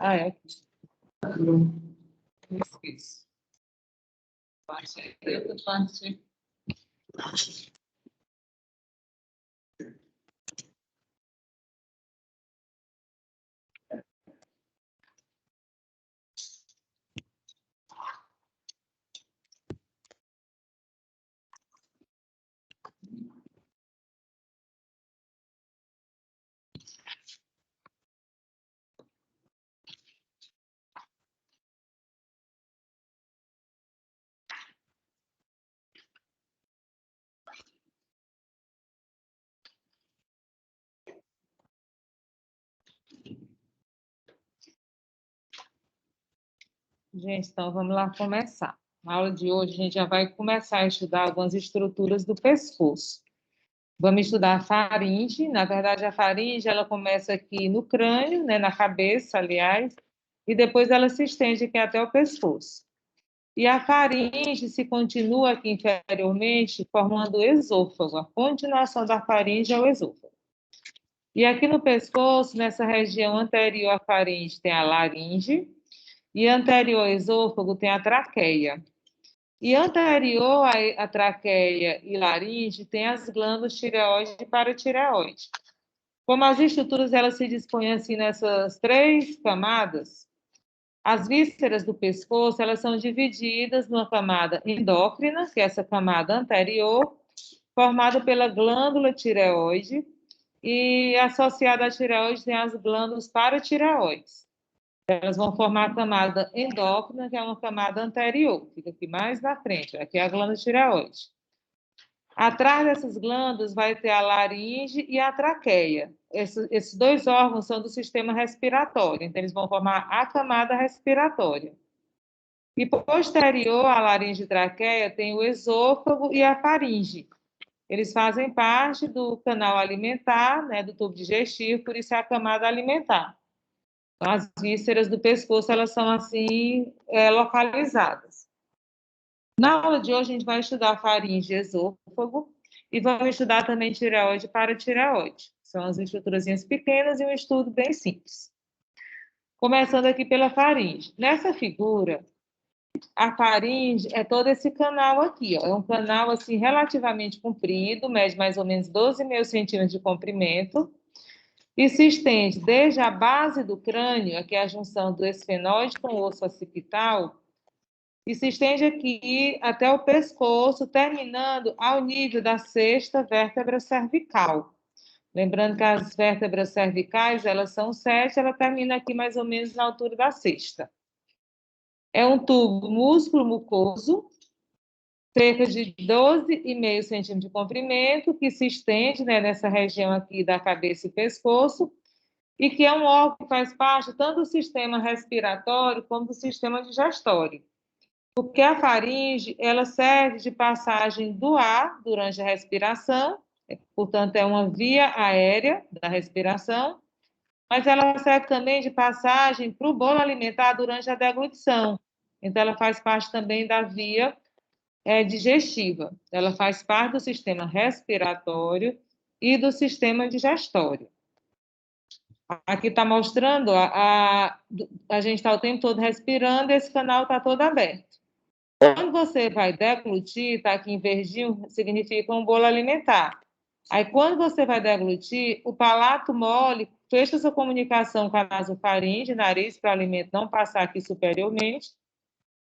Ah, é. Esqueci. Parte. Gente, então vamos lá começar. Na aula de hoje, a gente já vai começar a estudar algumas estruturas do pescoço. Vamos estudar a faringe. Na verdade, a faringe ela começa aqui no crânio, né, na cabeça, aliás, e depois ela se estende aqui até o pescoço. E a faringe se continua aqui inferiormente, formando o esôfago. A continuação da faringe é o esôfago. E aqui no pescoço, nessa região anterior à faringe, tem a laringe, e anterior ao esôfago tem a traqueia. E anterior à traqueia e laringe tem as glândulas tireoide e paratireoide. Como as estruturas elas se dispõem assim nessas três camadas, as vísceras do pescoço elas são divididas numa camada endócrina, que é essa camada anterior, formada pela glândula tireoide, e associada à tireoide tem as glândulas paratireoides. Elas vão formar a camada endócrina, que é uma camada anterior, fica aqui mais na frente, aqui é a glândula tireoide. Atrás dessas glândulas vai ter a laringe e a traqueia. Esses dois órgãos são do sistema respiratório, então eles vão formar a camada respiratória. E posterior à laringe e traqueia tem o esôfago e a faringe. Eles fazem parte do canal alimentar, né, do tubo digestivo, por isso é a camada alimentar. Então, as vísceras do pescoço, elas são assim, localizadas. Na aula de hoje, a gente vai estudar faringe e esôfago e vamos estudar também tireoide e paratireoide. São as estruturas pequenas e um estudo bem simples. Começando aqui pela faringe. Nessa figura, a faringe é todo esse canal aqui, ó. É um canal assim relativamente comprido, mede mais ou menos 12,5 centímetros de comprimento, e se estende desde a base do crânio, aqui é a junção do esfenoide com o osso occipital, e se estende aqui até o pescoço, terminando ao nível da sexta vértebra cervical. Lembrando que as vértebras cervicais, elas são 7, ela termina aqui mais ou menos na altura da sexta. É um tubo músculo-mucoso, cerca de 12,5 centímetros de comprimento, que se estende, né, nessa região aqui da cabeça e pescoço, e que é um órgão que faz parte tanto do sistema respiratório como do sistema digestório. Porque a faringe, ela serve de passagem do ar durante a respiração, portanto, é uma via aérea da respiração, mas ela serve também de passagem para o bolo alimentar durante a deglutição. Então, ela faz parte também da via digestiva. Ela faz parte do sistema respiratório e do sistema digestório. Aqui está mostrando, a gente está o tempo todo respirando, esse canal está todo aberto. Quando você vai deglutir, está aqui em verdinho, significa um bolo alimentar. Aí, quando você vai deglutir, o palato mole fecha sua comunicação com a nasofaringe, nariz, para o alimento não passar aqui superiormente.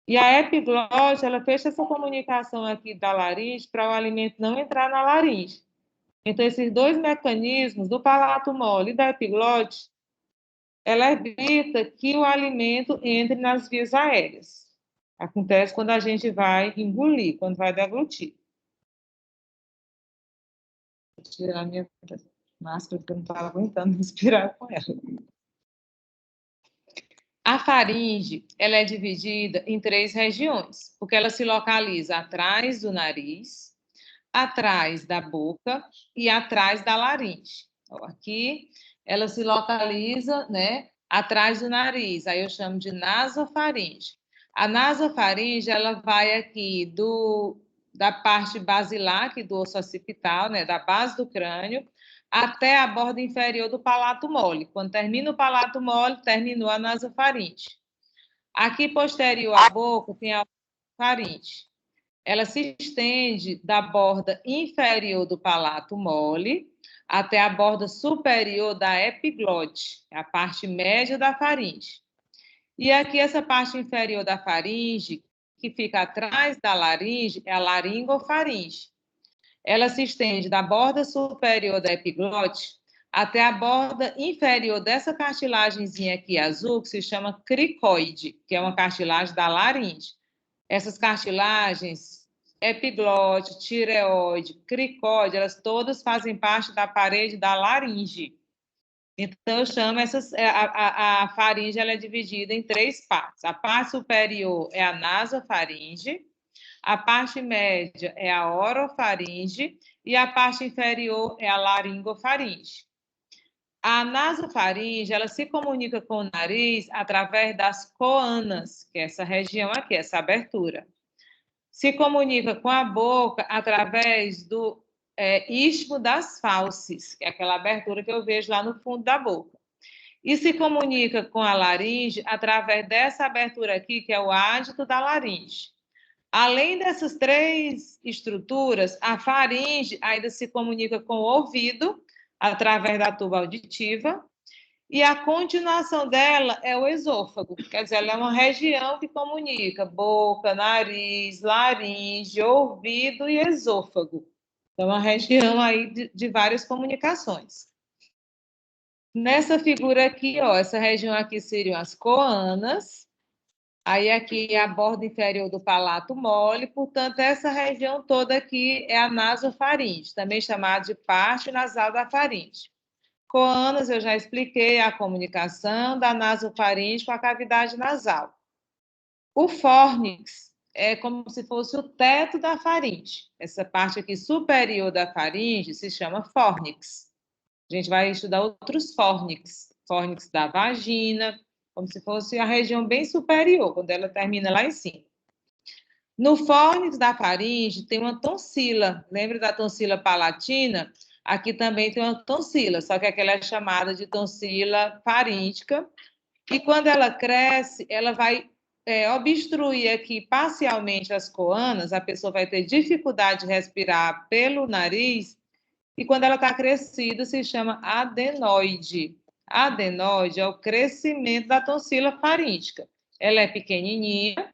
E a epiglote, ela fecha essa comunicação aqui da laringe para o alimento não entrar na laringe. Então, esses dois mecanismos, do palato mole e da epiglote, ela evita que o alimento entre nas vias aéreas. Acontece quando a gente vai engolir, quando vai deglutir. Vou tirar a minha máscara, porque eu não estava aguentando respirar com ela. A faringe, ela é dividida em 3 regiões, porque ela se localiza atrás do nariz, atrás da boca e atrás da laringe. Então, aqui, ela se localiza, né, atrás do nariz, aí eu chamo de nasofaringe. A nasofaringe, ela vai aqui da parte basilar, aqui do osso occipital, né, da base do crânio, até a borda inferior do palato mole. Quando termina o palato mole, terminou a nasofaringe. Aqui posterior à boca tem a faringe. Ela se estende da borda inferior do palato mole até a borda superior da epiglote, a parte média da faringe. E aqui essa parte inferior da faringe, que fica atrás da laringe, é a laringofaringe. Ela se estende da borda superior da epiglote até a borda inferior dessa cartilagemzinha aqui azul, que se chama cricoide, que é uma cartilagem da laringe. Essas cartilagens, epiglote, tireoide, cricoide, elas todas fazem parte da parede da laringe. Então, eu chamo a faringe, ela é dividida em 3 partes. A parte superior é a nasofaringe, a parte média é a orofaringe e a parte inferior é a laringofaringe. A nasofaringe, ela se comunica com o nariz através das coanas, que é essa região aqui, essa abertura. Se comunica com a boca através do istmo das fauces, que é aquela abertura que eu vejo lá no fundo da boca. E se comunica com a laringe através dessa abertura aqui, que é o ádito da laringe. Além dessas 3 estruturas, a faringe ainda se comunica com o ouvido, através da tuba auditiva, e a continuação dela é o esôfago, quer dizer, ela é uma região que comunica boca, nariz, laringe, ouvido e esôfago. É uma região aí de várias comunicações. Nessa figura aqui, ó, essa região aqui seriam as coanas, aí aqui é a borda inferior do palato mole, portanto, essa região toda aqui é a nasofaringe, também chamada de parte nasal da faringe. Coanas, eu já expliquei a comunicação da nasofaringe com a cavidade nasal. O fórnix é como se fosse o teto da faringe. Essa parte aqui superior da faringe se chama fórnix. A gente vai estudar outros fórnix. Fórnix da vagina, como se fosse a região bem superior, quando ela termina lá em cima. No fórnix da faringe tem uma tonsila. Lembra da tonsila palatina? Aqui também tem uma tonsila, só que aquela é chamada de tonsila faríngica. E quando ela cresce, ela vai obstruir aqui parcialmente as coanas, a pessoa vai ter dificuldade de respirar pelo nariz, e quando ela está crescida, se chama adenoide. Adenoide é o crescimento da tonsila faríngica. Ela é pequenininha,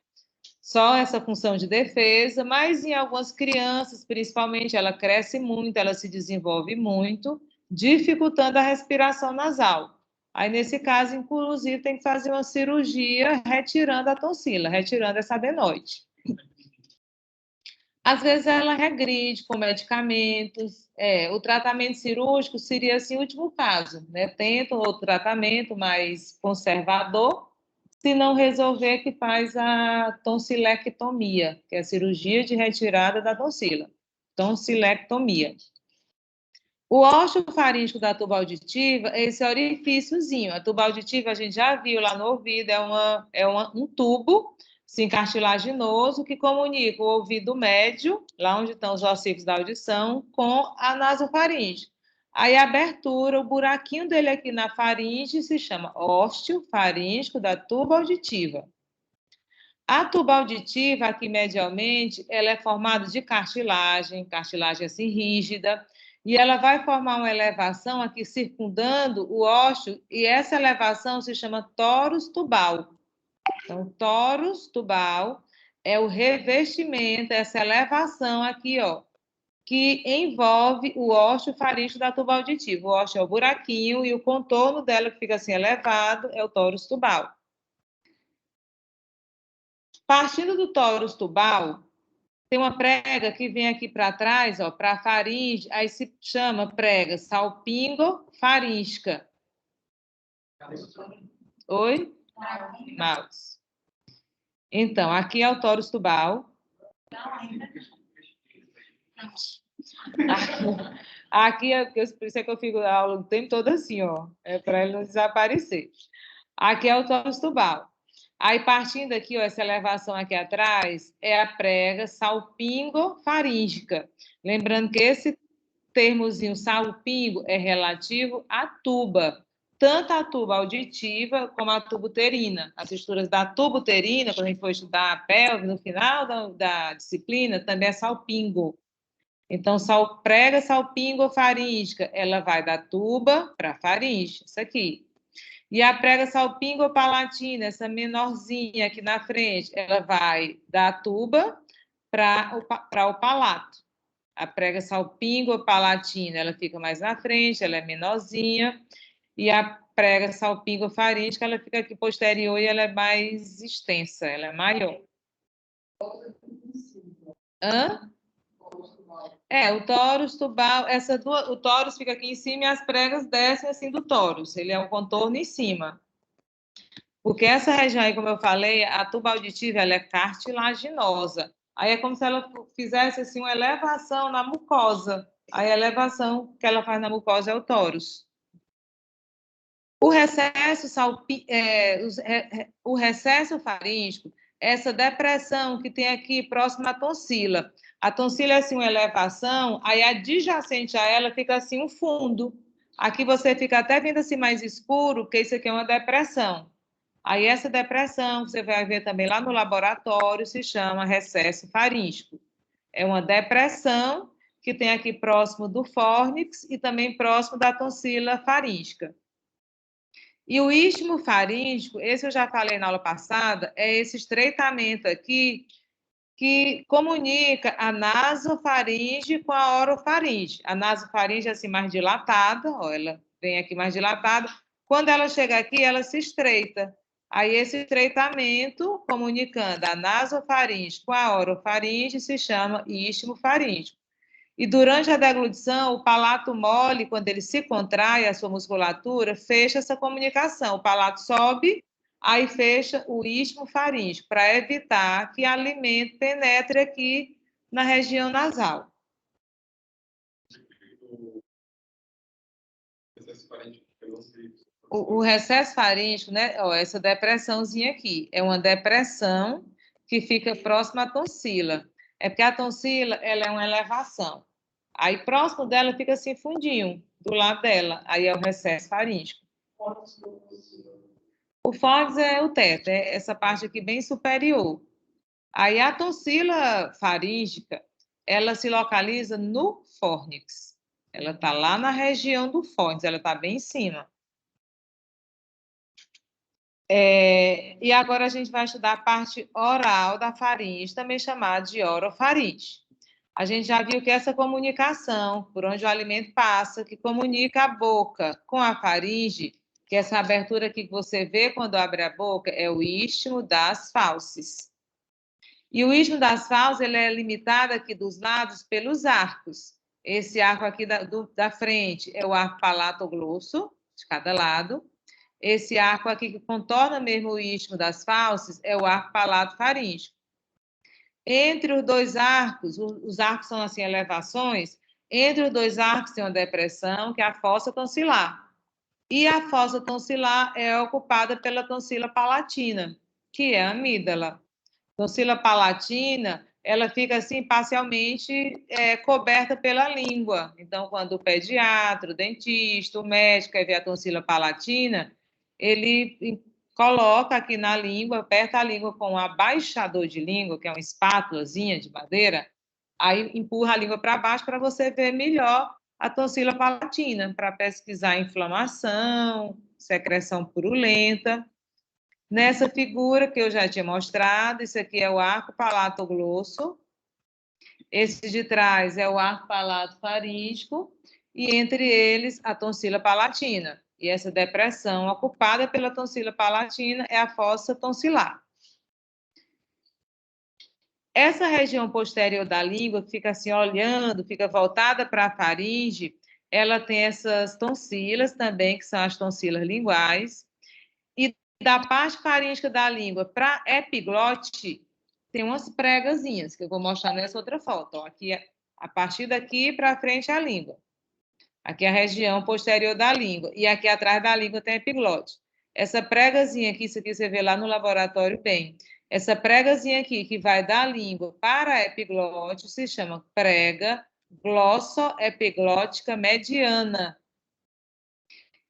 só essa função de defesa, mas em algumas crianças, principalmente, ela cresce muito, ela se desenvolve muito, dificultando a respiração nasal. Aí, nesse caso, inclusive, tem que fazer uma cirurgia retirando a tonsila, retirando essa adenoide. Às vezes, ela regride com medicamentos. O tratamento cirúrgico seria, assim, o último caso, né? Tenta outro tratamento mais conservador, se não resolver, que faz a tonsilectomia, que é a cirurgia de retirada da tonsila. Tonsilectomia. O ósseo faríngico da tuba auditiva é esse orifíciozinho. A tuba auditiva, a gente já viu lá no ouvido, um tubo assim, cartilaginoso que comunica o ouvido médio, lá onde estão os ossífios da audição, com a nasofaringe. Aí a abertura, o buraquinho dele aqui na faringe se chama ósseo faríngico da tuba auditiva. A tuba auditiva, aqui medialmente, ela é formada de cartilagem assim rígida, e ela vai formar uma elevação aqui circundando o ósseo, e essa elevação se chama torus tubal. Então, torus tubal é o revestimento, essa elevação aqui, ó, que envolve o ósseo faríngico da tuba auditiva. O ósseo é o buraquinho e o contorno dela, que fica assim elevado, é o torus tubal. Partindo do torus tubal, tem uma prega que vem aqui para trás, ó, para a faringe, aí se chama prega salpingo-faríngica. Oi? Mouse. Então, aqui é o torus tubal. Aqui é por isso é que eu fico a aula o tempo todo assim, ó, é para ele não desaparecer. Aqui é o torus tubal. Aí, partindo aqui, ó, essa elevação aqui atrás, é a prega salpingo-faríngica. Lembrando que esse termozinho salpingo é relativo à tuba, tanto a tuba auditiva como a tuba uterina. As estruturas da tuba uterina, quando a gente for estudar a pelve, no final da disciplina, também é salpingo. Então, prega salpingo-faríngica, ela vai da tuba para a faringe, isso aqui. E a prega salpingo-palatina, essa menorzinha aqui na frente, ela vai da tuba para o palato. A prega salpingo-palatina, ela fica mais na frente, ela é menorzinha. E a prega salpingo-faríngica, ela fica aqui posterior e ela é mais extensa, ela é maior. Hã? O tórus tubal, o tórus fica aqui em cima e as pregas descem assim do tórus, ele é um contorno em cima. Porque essa região aí, como eu falei, a tuba auditiva, ela é cartilaginosa. Aí é como se ela fizesse assim uma elevação na mucosa. Aí a elevação que ela faz na mucosa é o tórus. O recesso faríngeo, essa depressão que tem aqui próximo à tonsila. A tonsila é assim uma elevação, aí adjacente a ela fica assim um fundo. Aqui você fica até vendo assim mais escuro, porque isso aqui é uma depressão. Aí essa depressão, você vai ver também lá no laboratório, se chama recesso faríngeo. É uma depressão que tem aqui próximo do fórnix e também próximo da tonsila faríngica. E o istmo faríngeo, esse eu já falei na aula passada, é esse estreitamento aqui que comunica a nasofaringe com a orofaringe. A nasofaringe é assim mais dilatada, ó, ela vem aqui mais dilatada. Quando ela chega aqui, ela se estreita. Aí esse estreitamento, comunicando a nasofaringe com a orofaringe, se chama istmo faríngeo. E durante a deglutição, o palato mole, quando ele se contrai, a sua musculatura, fecha essa comunicação. O palato sobe, aí fecha o istmo faríngeo, para evitar que alimento penetre aqui na região nasal. O recesso faríngeo, né? Ó, essa depressãozinha aqui, é uma depressão que fica próxima à tonsila. É porque a tonsila, ela é uma elevação. Aí, próximo dela, fica assim, fundinho, do lado dela. Aí é o recesso faríngeo. O fórnix é o teto, é essa parte aqui bem superior. Aí, a tonsila faríngica, ela se localiza no fórnix. Ela está lá na região do fórnix, ela está bem em cima. E agora a gente vai estudar a parte oral da faringe, também chamada de orofaringe. A gente já viu que essa comunicação, por onde o alimento passa, que comunica a boca com a faringe, que essa abertura aqui que você vê quando abre a boca, é o istmo das fauces. E o istmo das fauces, ele é limitado aqui dos lados pelos arcos. Esse arco aqui da frente é o arco palatoglosso, de cada lado. Esse arco aqui que contorna mesmo o istmo das fauces é o arco palato-faríngeo. Entre os dois arcos, os arcos são assim elevações, entre os dois arcos tem uma depressão, que é a fossa tonsilar. E a fossa tonsilar é ocupada pela tonsila palatina, que é a amígdala. Tonsila palatina, ela fica assim parcialmente coberta pela língua. Então, quando o pediatra, o dentista, o médico quer ver a tonsila palatina, ele coloca aqui na língua, aperta a língua com um abaixador de língua, que é uma espátulazinha de madeira, aí empurra a língua para baixo para você ver melhor a tonsila palatina, para pesquisar inflamação, secreção purulenta. Nessa figura que eu já tinha mostrado, isso aqui é o arco palatoglosso, esse de trás é o arco palato faríngico, e entre eles a tonsila palatina. E essa depressão ocupada pela tonsila palatina é a fossa tonsilar. Essa região posterior da língua, que fica assim olhando, fica voltada para a faringe, ela tem essas tonsilas também, que são as tonsilas linguais. E da parte faríngica da língua para epiglote, tem umas pregazinhas, que eu vou mostrar nessa outra foto. Ó. Aqui, a partir daqui para frente é a língua. Aqui é a região posterior da língua. E aqui atrás da língua tem a epiglote. Essa pregazinha aqui, isso aqui você vê lá no laboratório bem. Essa pregazinha aqui, que vai da língua para a epiglote, se chama prega glossoepiglótica mediana.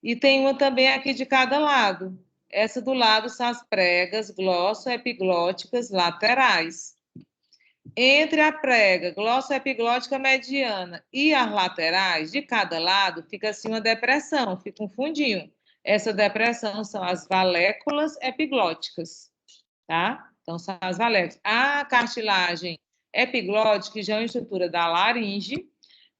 E tem uma também aqui de cada lado. Essa do lado são as pregas glossoepiglóticas laterais. Entre a prega glossoepiglótica mediana e as laterais, de cada lado, fica assim uma depressão, fica um fundinho. Essa depressão são as valéculas epiglóticas, tá? Então, são as valéculas. A cartilagem epiglótica, que já é uma estrutura da laringe,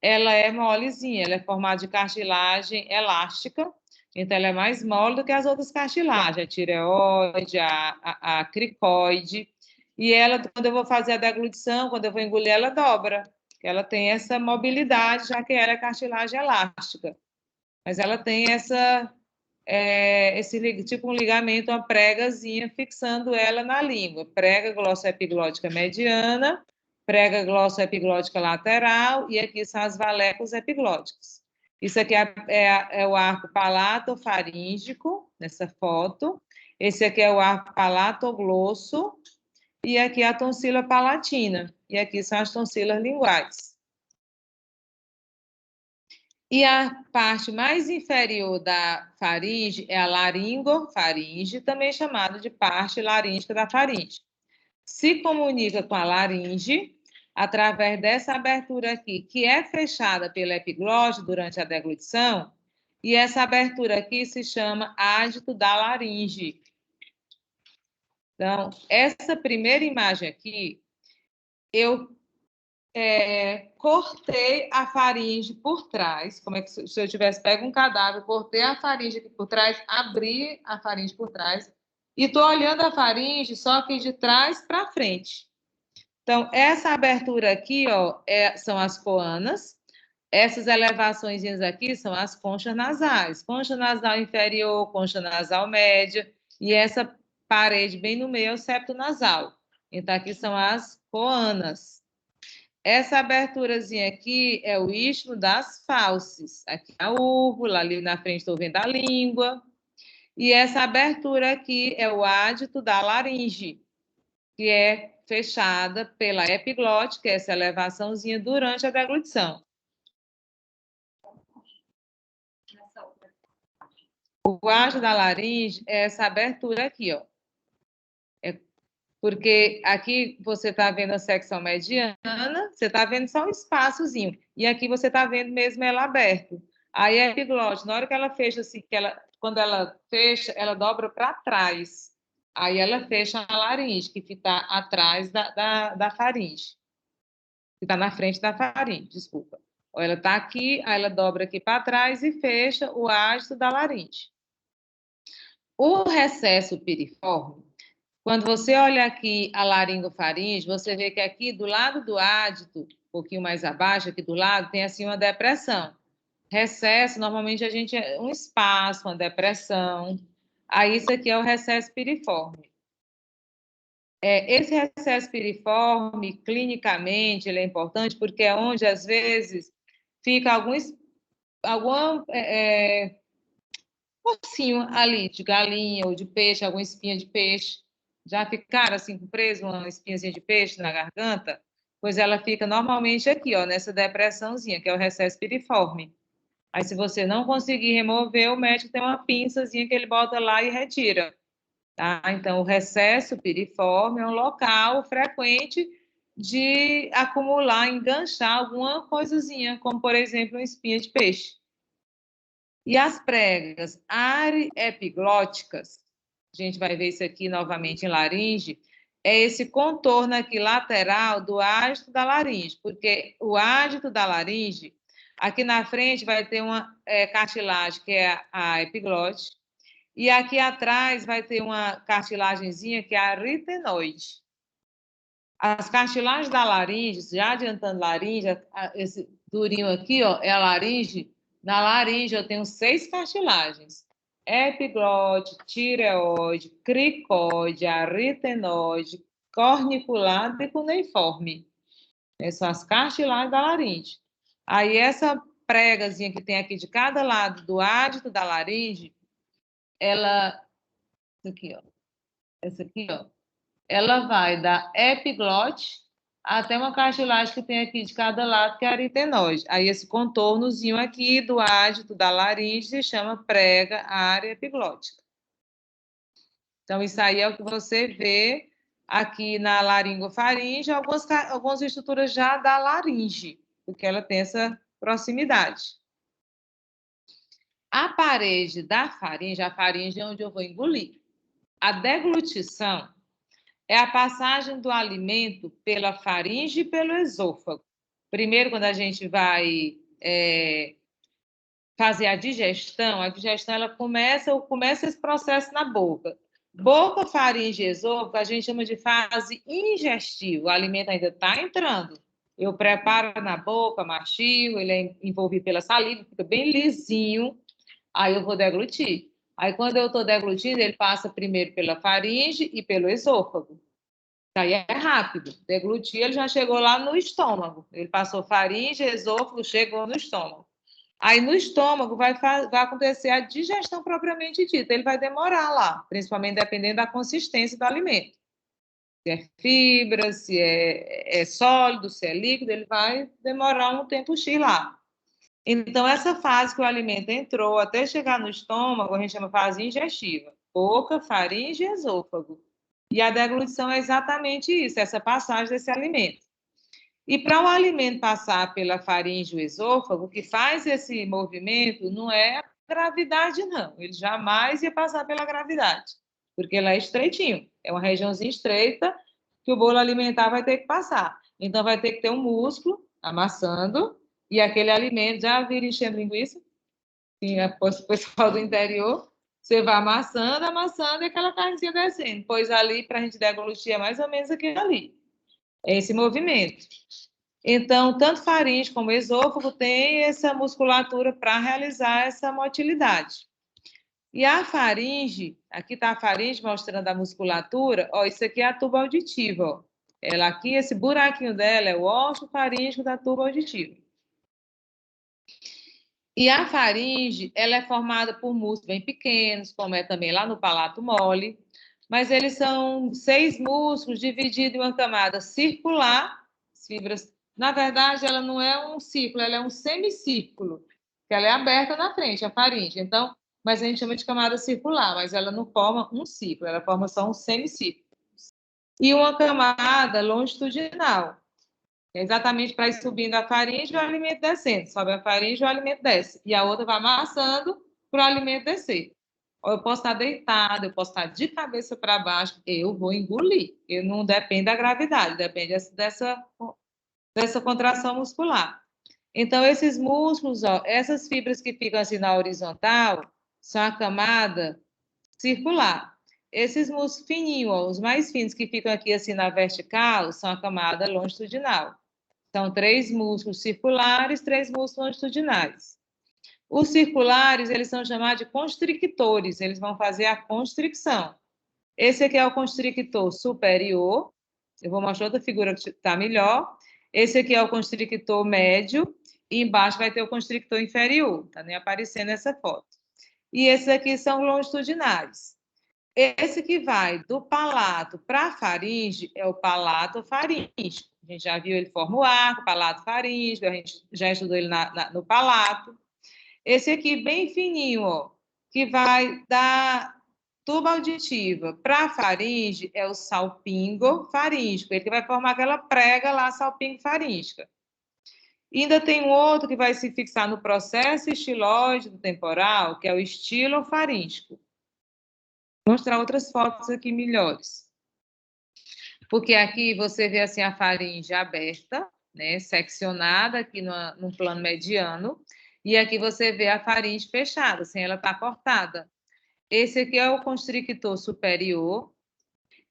ela é molezinha, ela é formada de cartilagem elástica, então ela é mais mole do que as outras cartilagens, a tireoide, a cricoide, e ela, quando eu vou fazer a deglutição, quando eu vou engolir, ela dobra, ela tem essa mobilidade, já que ela é cartilagem elástica, mas ela tem esse tipo um ligamento, uma pregazinha, fixando ela na língua, prega glossoepiglótica mediana, prega glossoepiglótica lateral, e aqui são as valéculas epiglóticas. Isso aqui é o arco palatofaríngico, nessa foto. Esse aqui é o arco palatoglosso, e aqui a tonsila palatina, e aqui são as tonsilas linguais. E a parte mais inferior da faringe é a laringofaringe, também chamada de parte laríngica da faringe. Se comunica com a laringe através dessa abertura aqui, que é fechada pela epiglote durante a deglutição, e essa abertura aqui se chama ádito da laringe. Então, essa primeira imagem aqui, eu cortei a faringe por trás, como é que se eu tivesse pego um cadáver, cortei a faringe aqui por trás, abri a faringe por trás, e estou olhando a faringe só que de trás para frente. Então, essa abertura aqui, ó, são as coanas, essas elevações aqui são as conchas nasais, concha nasal inferior, concha nasal média, e essa parede bem no meio é o septo nasal. Então, aqui são as coanas. Essa aberturazinha aqui é o istmo das fauces. Aqui a úvula, ali na frente estou vendo a língua. E essa abertura aqui é o ádito da laringe, que é fechada pela epiglote, que é essa elevaçãozinha durante a deglutição. O ádito da laringe é essa abertura aqui, ó. Porque aqui você está vendo a secção mediana, você está vendo só um espaçozinho. E aqui você está vendo mesmo ela aberto. Aí a epiglote, na hora que ela fecha assim, quando ela fecha, ela dobra para trás. Aí ela fecha a laringe, que fica atrás da faringe. Que está na frente da faringe, desculpa. Ela está aqui, aí ela dobra aqui para trás e fecha o ágito da laringe. O recesso piriforme, quando você olha aqui a laringofaringe, você vê que aqui do lado do ádito, um pouquinho mais abaixo, aqui do lado, tem assim uma depressão. Recesso, normalmente a gente é um espaço, uma depressão. Aí isso aqui é o recesso piriforme. Esse recesso piriforme, clinicamente, ele é importante porque é onde, às vezes, fica algum ossinho ali de galinha ou de peixe, alguma espinha de peixe. Já ficaram assim preso uma espinhazinha de peixe na garganta? Pois ela fica normalmente aqui, ó, nessa depressãozinha, que é o recesso piriforme. Aí, se você não conseguir remover, o médico tem uma pinçazinha que ele bota lá e retira. Tá? Então, o recesso piriforme é um local frequente de acumular, enganchar alguma coisazinha, como, por exemplo, uma espinha de peixe. E as pregas ariepiglóticas, a gente vai ver isso aqui novamente em laringe, é esse contorno aqui lateral do ádito da laringe, porque o ádito da laringe, aqui na frente vai ter uma cartilagem, que é a epiglote, e aqui atrás vai ter uma cartilagenzinha, que é a aritenoide. As cartilagens da laringe, já adiantando laringe, esse durinho aqui, ó, é a laringe. Na laringe eu tenho 6 cartilagens: epiglote, tireoide, cricoide, aritenoide, corniculado e cuneiforme. Essas são as cartilagens da laringe. Aí essa pregazinha que tem aqui de cada lado do ádito da laringe, ela, essa aqui, ó, ela vai da epiglote até uma cartilagem que tem aqui de cada lado, que é a aritenoide. Aí esse contornozinho aqui do ádito da laringe se chama prega área epiglótica. Então, isso aí é o que você vê aqui na laringofaringe, algumas estruturas já da laringe, porque ela tem essa proximidade. A parede da faringe, a faringe é onde eu vou engolir. A deglutição é a passagem do alimento pela faringe e pelo esôfago. Primeiro, quando a gente vai fazer a digestão ela começa esse processo na boca. Boca, faringe e esôfago, a gente chama de fase ingestiva. O alimento ainda está entrando. Eu preparo na boca, mastigo, ele é envolvido pela saliva, fica bem lisinho, aí eu vou deglutir. Aí, quando eu estou deglutindo, ele passa primeiro pela faringe e pelo esôfago. Aí é rápido. Deglutir, ele já chegou lá no estômago. Ele passou faringe, esôfago, chegou no estômago. Aí no estômago vai acontecer a digestão propriamente dita. Ele vai demorar lá, principalmente dependendo da consistência do alimento. Se é fibra, se é sólido, se é líquido, ele vai demorar um tempo X lá. Então, essa fase que o alimento entrou até chegar no estômago, a gente chama fase ingestiva. Boca, faringe e esôfago. E a deglutição é exatamente isso, essa passagem desse alimento. E para o alimento passar pela faringe e o esôfago, o que faz esse movimento não é a gravidade, não. Ele jamais ia passar pela gravidade, porque ele é estreitinho. É uma regiãozinha estreita que o bolo alimentar vai ter que passar. Então, vai ter que ter um músculo amassando e aquele alimento, já vira enchendo linguiça? Sim, o pessoal do interior, você vai amassando, amassando e aquela carnezinha descendo. Pois ali, para a gente deglutir, é mais ou menos aquilo ali. É esse movimento. Então, tanto faringe como esôfago tem essa musculatura para realizar essa motilidade. E a faringe, aqui está a faringe mostrando a musculatura, ó, isso aqui é a tuba auditiva, ó. Ela aqui, esse buraquinho dela é o ósseo faríngeo da tuba auditiva. E a faringe, ela é formada por músculos bem pequenos, como é também lá no palato mole, mas eles são 6 músculos divididos em uma camada circular, fibras. Na verdade, ela não é um círculo, ela é um semicírculo, que ela é aberta na frente, a faringe. Então, mas a gente chama de camada circular, mas ela não forma um círculo, ela forma só um semicírculo. E uma camada longitudinal, exatamente para ir subindo a faringe e o alimento descendo. Sobe a faringe e o alimento desce. E a outra vai amassando para o alimento descer. Eu posso estar deitada, eu posso estar de cabeça para baixo, eu vou engolir. Eu não depende da gravidade, depende dessa contração muscular. Então, esses músculos, ó, essas fibras que ficam assim na horizontal, são a camada circular. Esses músculos fininhos, ó, os mais finos que ficam aqui assim na vertical, são a camada longitudinal. São 3 músculos circulares, 3 músculos longitudinais. Os circulares, eles são chamados de constrictores, eles vão fazer a constricção. Esse aqui é o constrictor superior, eu vou mostrar outra figura que está melhor. Esse aqui é o constrictor médio, e embaixo vai ter o constrictor inferior, está nem aparecendo essa foto. E esses aqui são longitudinais. Esse que vai do palato para a faringe é o palato faríngeo. A gente já viu ele forma o arco, palato faríngeo, a gente já estudou ele no palato. Esse aqui bem fininho, ó, que vai da tuba auditiva para a faringe é o salpingo faríngico, ele que vai formar aquela prega lá, salpingo faríngica. E ainda tem um outro que vai se fixar no processo estiloide do temporal, que é o estilo faríngico. Vou mostrar outras fotos aqui melhores. Porque aqui você vê assim a faringe aberta, né, seccionada aqui num plano mediano, e aqui você vê a faringe fechada, assim, ela está cortada. Esse aqui é o constrictor superior,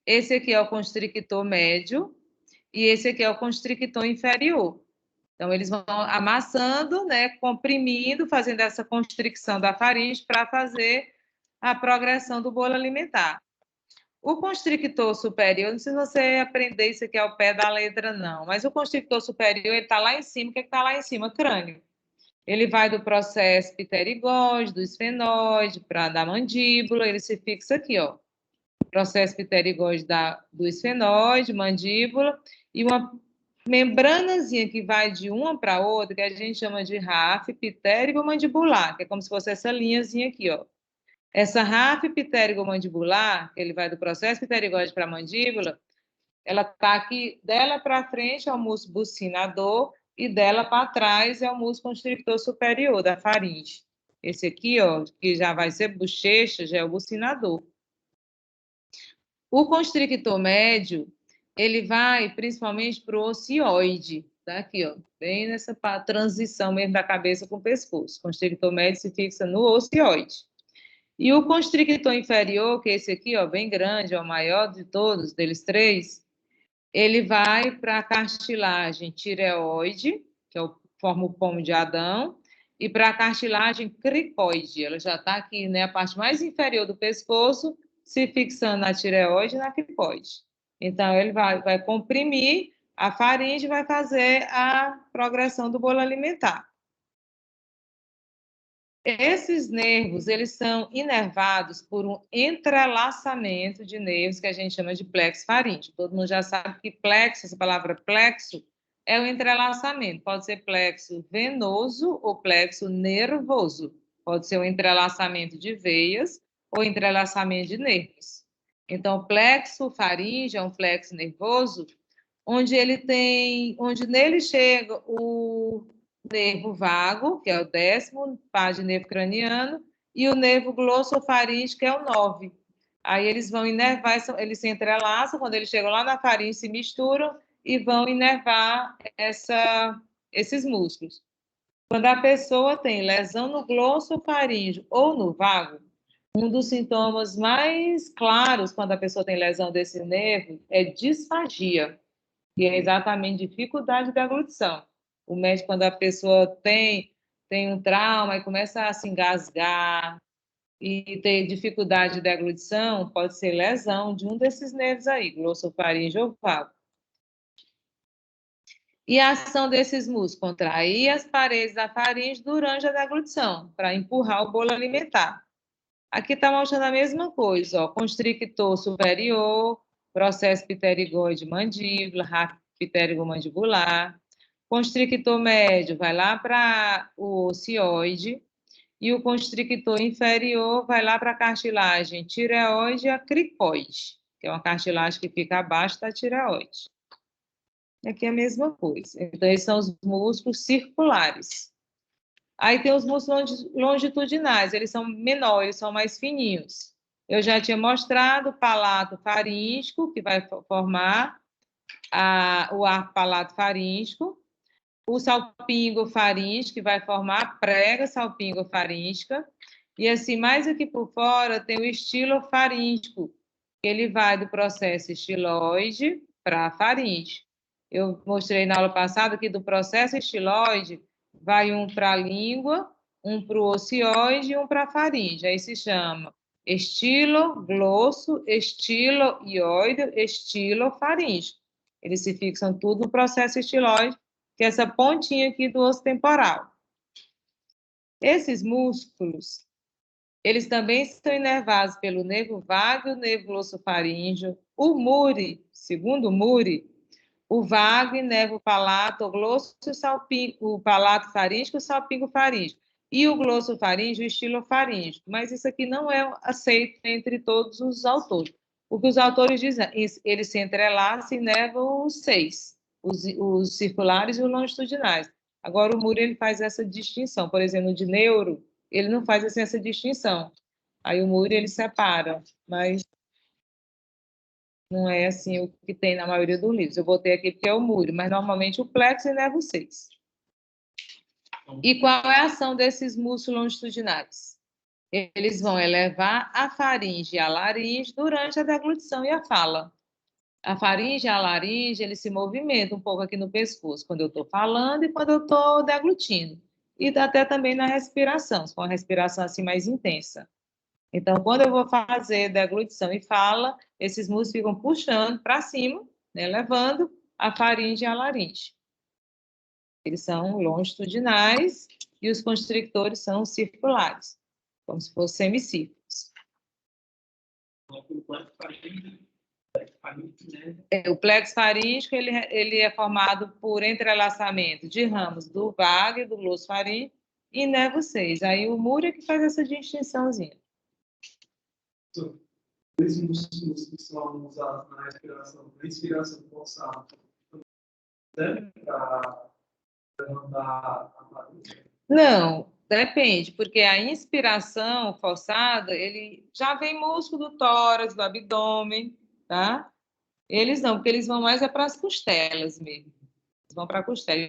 esse aqui é o constrictor médio, e esse aqui é o constrictor inferior. Então, eles vão amassando, né, comprimindo, fazendo essa constricção da faringe para fazer a progressão do bolo alimentar. O constrictor superior, não sei se você aprender isso aqui ao pé da letra, não, mas o constrictor superior, ele está lá em cima. O que está lá em cima? Crânio. Ele vai do processo pterigóide, do esfenóide, da mandíbula, ele se fixa aqui, ó. Processo pterigóide do esfenóide, mandíbula, e uma membranazinha que vai de uma para outra, que a gente chama de ráfide ptérigo-mandibular, que é como se fosse essa linhazinha aqui, ó. Essa ráfide ptérigo-mandibular, que ele vai do processo pterigóide para a mandíbula, ela está aqui, dela para frente é o músculo bucinador e dela para trás é o músculo constrictor superior da faringe. Esse aqui, ó, que já vai ser bochecha, já é o bucinador. O constrictor médio, ele vai principalmente para o ocioide, tá aqui, ó, bem nessa transição mesmo da cabeça com o pescoço. O constrictor médio se fixa no ocioide. E o constrictor inferior, que é esse aqui, ó, bem grande, é o maior de todos, deles três, ele vai para a cartilagem tireoide, que forma o pomo de Adão, e para a cartilagem cricoide. Ela já está aqui, né, a parte mais inferior do pescoço, se fixando na tireoide e na cricoide. Então, ele vai comprimir a faringe e vai fazer a progressão do bolo alimentar. Esses nervos, eles são inervados por um entrelaçamento de nervos que a gente chama de plexo faríngeo. Todo mundo já sabe que plexo, essa palavra plexo, é o entrelaçamento. Pode ser plexo venoso ou plexo nervoso. Pode ser um entrelaçamento de veias ou entrelaçamento de nervos. Então, plexo faríngeo é um plexo nervoso, onde nele chega o nervo vago, que é o 10º par de nervo craniano, e o nervo glossofaríngeo, que é o 9. Aí eles vão inervar, eles se entrelaçam, quando eles chegam lá na faringe, se misturam e vão inervar esses músculos. Quando a pessoa tem lesão no glossofaríngeo ou no vago, um dos sintomas mais claros quando a pessoa tem lesão desse nervo é disfagia, que é exatamente dificuldade de deglutição. O médico, quando a pessoa tem um trauma e começa a se engasgar e ter dificuldade de deglutição, pode ser lesão de um desses nervos aí, glossofaríngeo ou vago. E a ação desses músculos? Contrair as paredes da faringe durante a deglutição, para empurrar o bolo alimentar. Aqui está mostrando a mesma coisa, ó, constrictor superior, processo pterigóide mandíbula, ráfide pterigomandibular. Constrictor médio vai lá para o ocioide e o constrictor inferior vai lá para a cartilagem tireoide e a cricoide, que é uma cartilagem que fica abaixo da tireoide. Aqui é a mesma coisa. Então, esses são os músculos circulares. Aí tem os músculos longitudinais, eles são menores, eles são mais fininhos. Eu já tinha mostrado o palato faríngico, que vai formar o arco palato faríngico, o salpingo faríngeo, que vai formar a prega salpingo faríngica, e assim, mais aqui por fora, tem o estilo faríngico, que ele vai do processo estiloide para a faringe. Eu mostrei na aula passada que do processo estiloide vai um para a língua, um para o ocioide e um para a faringe. Aí se chama estilo, glosso, estilo ioide, estilo faríngeo. Eles se fixam tudo no processo estiloide, que é essa pontinha aqui do osso temporal. Esses músculos, eles também são inervados pelo nervo vago e o nervo glossofaríngeo. O Muri, segundo o Muri, o vago inerva o palato, o glosso, o palato faríngeo e o salpingo faríngeo. E o glossofaríngeo, o estilofaríngeo. Mas isso aqui não é aceito entre todos os autores. O que os autores dizem, eles se entrelaçam e inervam os 6, os circulares e os longitudinais. Agora, o Muri ele faz essa distinção. Por exemplo, de neuro, ele não faz assim, essa distinção. Aí o Muri ele separa, mas não é assim o que tem na maioria dos livros. Eu botei aqui porque é o Muri, mas normalmente o plexo inerva os 6. E qual é a ação desses músculos longitudinais? Eles vão elevar a faringe e a laringe durante a deglutição e a fala. A faringe e a laringe, eles se movimentam um pouco aqui no pescoço, quando eu estou falando e quando eu estou deglutindo. E até também na respiração, com a respiração assim mais intensa. Então, quando eu vou fazer deglutição e fala, esses músculos ficam puxando para cima, né, levando a faringe e a laringe. Eles são longitudinais e os constrictores são circulares, como se fossem semicírculos. O plexo faríngeo ele é formado por entrelaçamento de ramos do vago e do glosso faríngeo e nervo 6. Aí o Múria que faz essa distinçãozinha. Esses músculos que são usados na inspiração forçada, serve para levantar a barriga? Não, depende, porque a inspiração forçada, ele já vem músculo do tórax, do abdômen, tá? Eles não, porque eles vão mais para as costelas mesmo. Eles vão para a costela.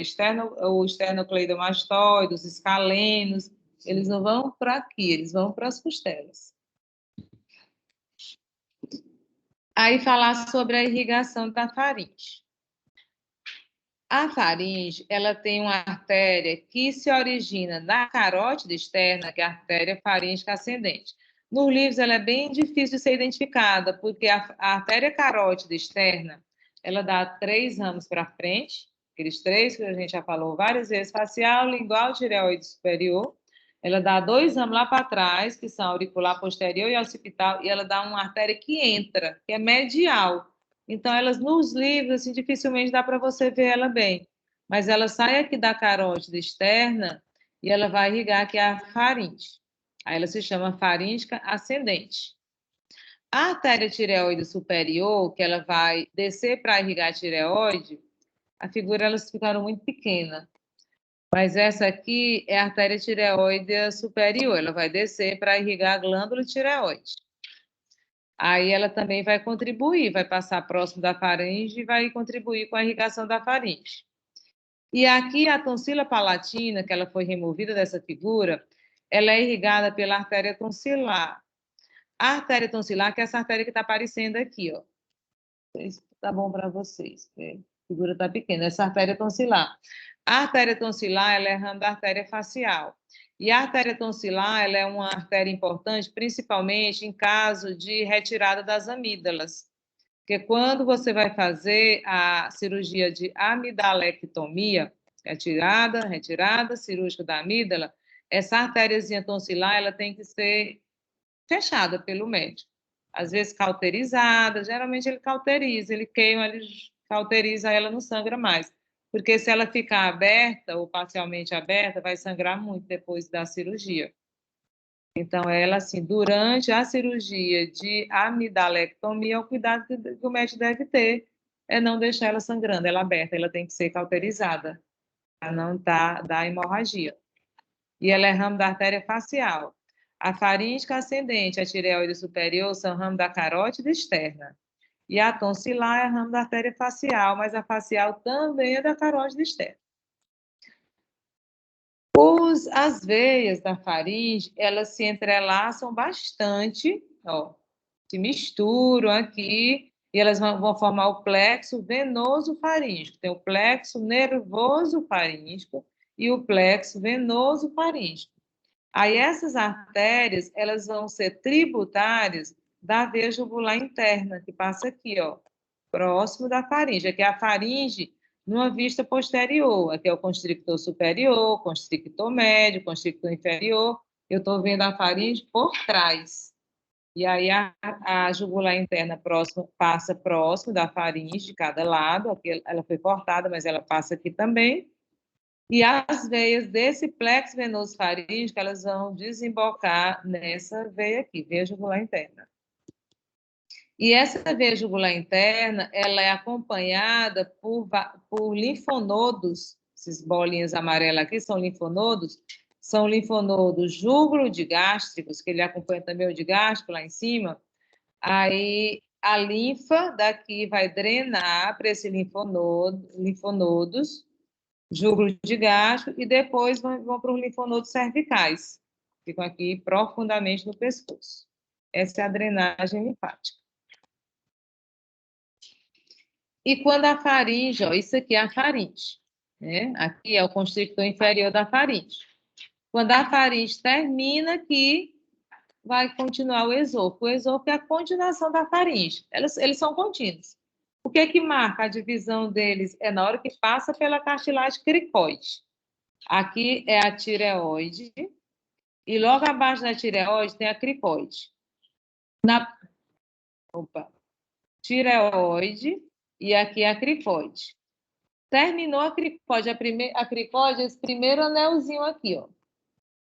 O esternocleidomastoide, os escalenos, eles não vão para aqui, eles vão para as costelas. Aí falar sobre a irrigação da faringe. A faringe, ela tem uma artéria que se origina na carótida externa, que é a artéria faríngica ascendente. Nos livros, ela é bem difícil de ser identificada, porque a artéria carótida externa, ela dá 3 ramos para frente, aqueles 3 que a gente já falou várias vezes, facial, lingual, tireoide superior. Ela dá 2 ramos lá para trás, que são auricular posterior e occipital, e ela dá uma artéria que entra, que é medial. Então, elas nos livros, assim, dificilmente dá para você ver ela bem. Mas ela sai aqui da carótida externa e ela vai irrigar aqui a faringe. Aí ela se chama faríngica ascendente. A artéria tireoide superior, que ela vai descer para irrigar a tireoide, a figura elas ficaram muito pequena. Mas essa aqui é a artéria tireoide superior, ela vai descer para irrigar a glândula tireoide. Aí ela também vai contribuir, vai passar próximo da faringe e vai contribuir com a irrigação da faringe. E aqui a tonsila palatina, que ela foi removida dessa figura, ela é irrigada pela artéria tonsilar. A artéria tonsilar, que é essa artéria que está aparecendo aqui, ó. Tá bom para vocês, a figura está pequena, essa artéria tonsilar. A artéria tonsilar, ela é ramo da artéria facial. E a artéria tonsilar, ela é uma artéria importante, principalmente em caso de retirada das amígdalas. Porque quando você vai fazer a cirurgia de amidalectomia, retirada cirúrgica da amígdala, essa artériazinha tonsilar, ela tem que ser fechada pelo médico. Às vezes cauterizada, geralmente ele cauteriza, ele queima, ele cauteriza, ela não sangra mais. Porque se ela ficar aberta ou parcialmente aberta, vai sangrar muito depois da cirurgia. Então, ela, assim, durante a cirurgia de amidalectomia, o cuidado que o médico deve ter é não deixar ela sangrando, ela aberta, ela tem que ser cauterizada, para não dar hemorragia. E ela é ramo da artéria facial. A faríngica ascendente, a tireoide superior, são ramo da carótida externa. E a tonsilar é ramo da artéria facial, mas a facial também é da carótida externa. As veias da faringe, elas se entrelaçam bastante, ó, se misturam aqui, e elas vão formar o plexo venoso faríngeo. Tem o plexo nervoso faríngeo e o plexo venoso faríngeo. Aí essas artérias, elas vão ser tributárias da veia jugular interna, que passa aqui, ó, próximo da faringe. Aqui é a faringe numa vista posterior. Aqui é o constrictor superior, constrictor médio, constrictor inferior. Eu estou vendo a faringe por trás. E aí a jugular interna passa próximo da faringe de cada lado. Aqui ela foi cortada, mas ela passa aqui também. E as veias desse plexo venoso faríngeo, elas vão desembocar nessa veia aqui, veia jugular interna. E essa veia jugular interna, ela é acompanhada por linfonodos, essas bolinhas amarelas aqui são linfonodos júgulo-digástricos, que ele acompanha também o digástrico lá em cima. Aí a linfa daqui vai drenar para esses linfonodos, júgulo de gasto, e depois vão para os linfonodos cervicais, ficam aqui profundamente no pescoço. Essa é a drenagem linfática. E quando a faringe, ó, isso aqui é a faringe, né? Aqui é o constrictor inferior da faringe. Quando a faringe termina aqui, vai continuar o esôfago. O esôfago é a continuação da faringe. Eles são contínuos. O que é que marca a divisão deles? É na hora que passa pela cartilagem cricoide. Aqui é a tireoide, e logo abaixo da tireoide tem a cricoide. tireoide e aqui a cricoide. Terminou a cricoide, a cricoide, esse primeiro anelzinho aqui, ó.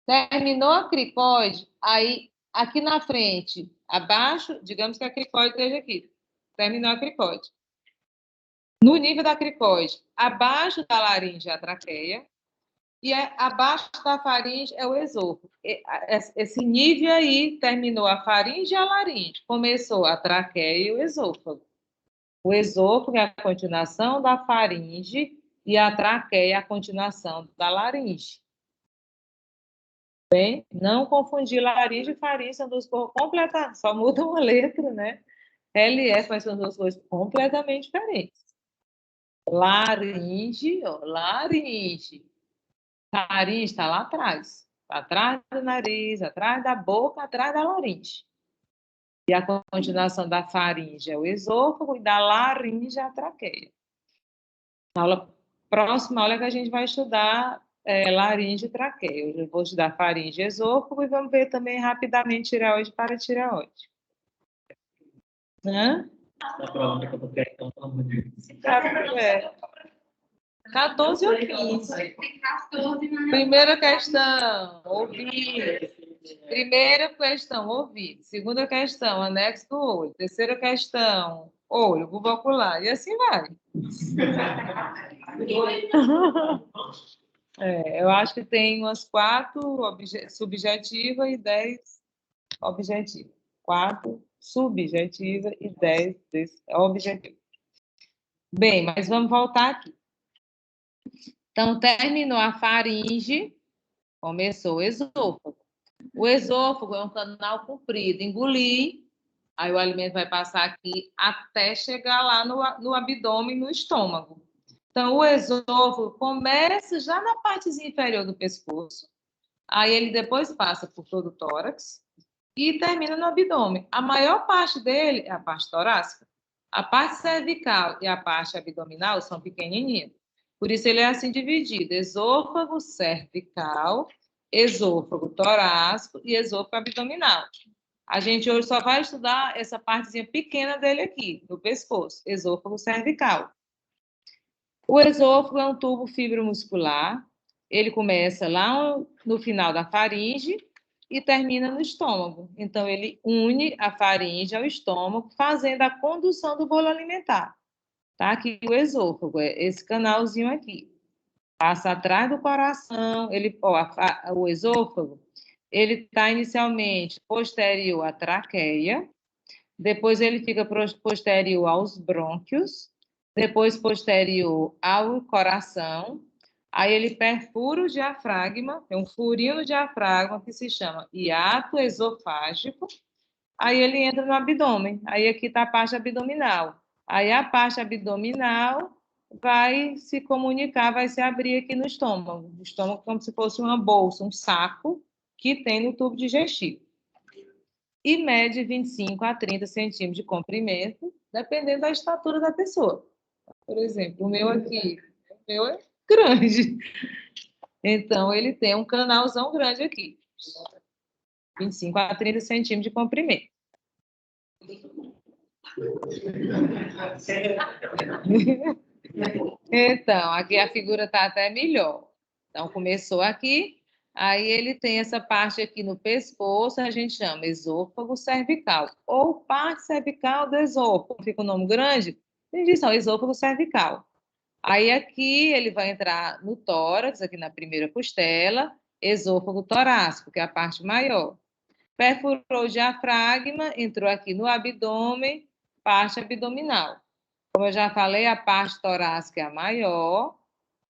Terminou a cricoide, aí aqui na frente, abaixo, digamos que a cricoide esteja aqui. Terminou a cricoide. No nível da cricoide, abaixo da laringe é a traqueia e abaixo da faringe é o esôfago. Esse nível aí terminou a faringe e a laringe. Começou a traqueia e o esôfago. O esôfago é a continuação da faringe e a traqueia é a continuação da laringe. Bem, não confundir laringe e faringe, são duas coisas completamente, só muda uma letra, né? LS, mas são duas coisas completamente diferentes. Laringe, ó, laringe. Faringe está lá atrás. Atrás do nariz, atrás da boca, atrás da laringe. E a continuação da faringe é o esôfago e da laringe é a traqueia. Na aula próxima aula que a gente vai estudar laringe e traqueia. Hoje eu vou estudar faringe e esôfago e vamos ver também rapidamente tireoide para tireoide. Hã? Na prova que eu vou ter, então, pelo amor de Deus. 14 ou 15. Primeira questão, ouvido. Primeira questão, ouvido. Segunda questão, anexo do olho. Terceira questão, olho, bulbo ocular. E assim vai. Eu acho que tem umas 4 subjetivas e 10 objetivas. 4 subjetivas e 10 objetivas. Bem, mas vamos voltar aqui. Então, terminou a faringe, começou o esôfago. O esôfago é um canal comprido, engolir, aí o alimento vai passar aqui até chegar lá no abdômen, no estômago. Então, o esôfago começa já na partezinha inferior do pescoço, aí ele depois passa por todo o tórax e termina no abdômen. A maior parte dele é a parte torácica. A parte cervical e a parte abdominal são pequenininhas. Por isso ele é assim dividido: esôfago cervical, esôfago torácico e esôfago abdominal. A gente hoje só vai estudar essa partezinha pequena dele aqui, no pescoço, esôfago cervical. O esôfago é um tubo fibromuscular. Ele começa lá no final da faringe e termina no estômago. Então, ele une a faringe ao estômago, fazendo a condução do bolo alimentar. Tá? Aqui o esôfago, é esse canalzinho aqui. Passa atrás do coração, o esôfago, ele está inicialmente posterior à traqueia, depois ele fica posterior aos brônquios, depois posterior ao coração, aí ele perfura o diafragma, tem um furinho no diafragma que se chama hiato esofágico, aí ele entra no abdômen, aí aqui está a parte abdominal. Aí a parte abdominal vai se comunicar, vai se abrir aqui no estômago. O estômago como se fosse uma bolsa, um saco que tem no tubo digestivo. E mede 25 a 30 centímetros de comprimento, dependendo da estatura da pessoa. Por exemplo, o meu aqui, o meu é grande. Então, ele tem um canalzão grande aqui. 25 a 30 centímetros de comprimento. Então, aqui a figura está até melhor. Então, começou aqui, aí ele tem essa parte aqui no pescoço, a gente chama esôfago cervical, ou parte cervical do esôfago. Fica um nome grande, a gente diz, esôfago cervical. Aí aqui ele vai entrar no tórax, aqui na primeira costela, esôfago torácico, que é a parte maior. Perfurou o diafragma, entrou aqui no abdômen, parte abdominal. Como eu já falei, a parte torácica é a maior,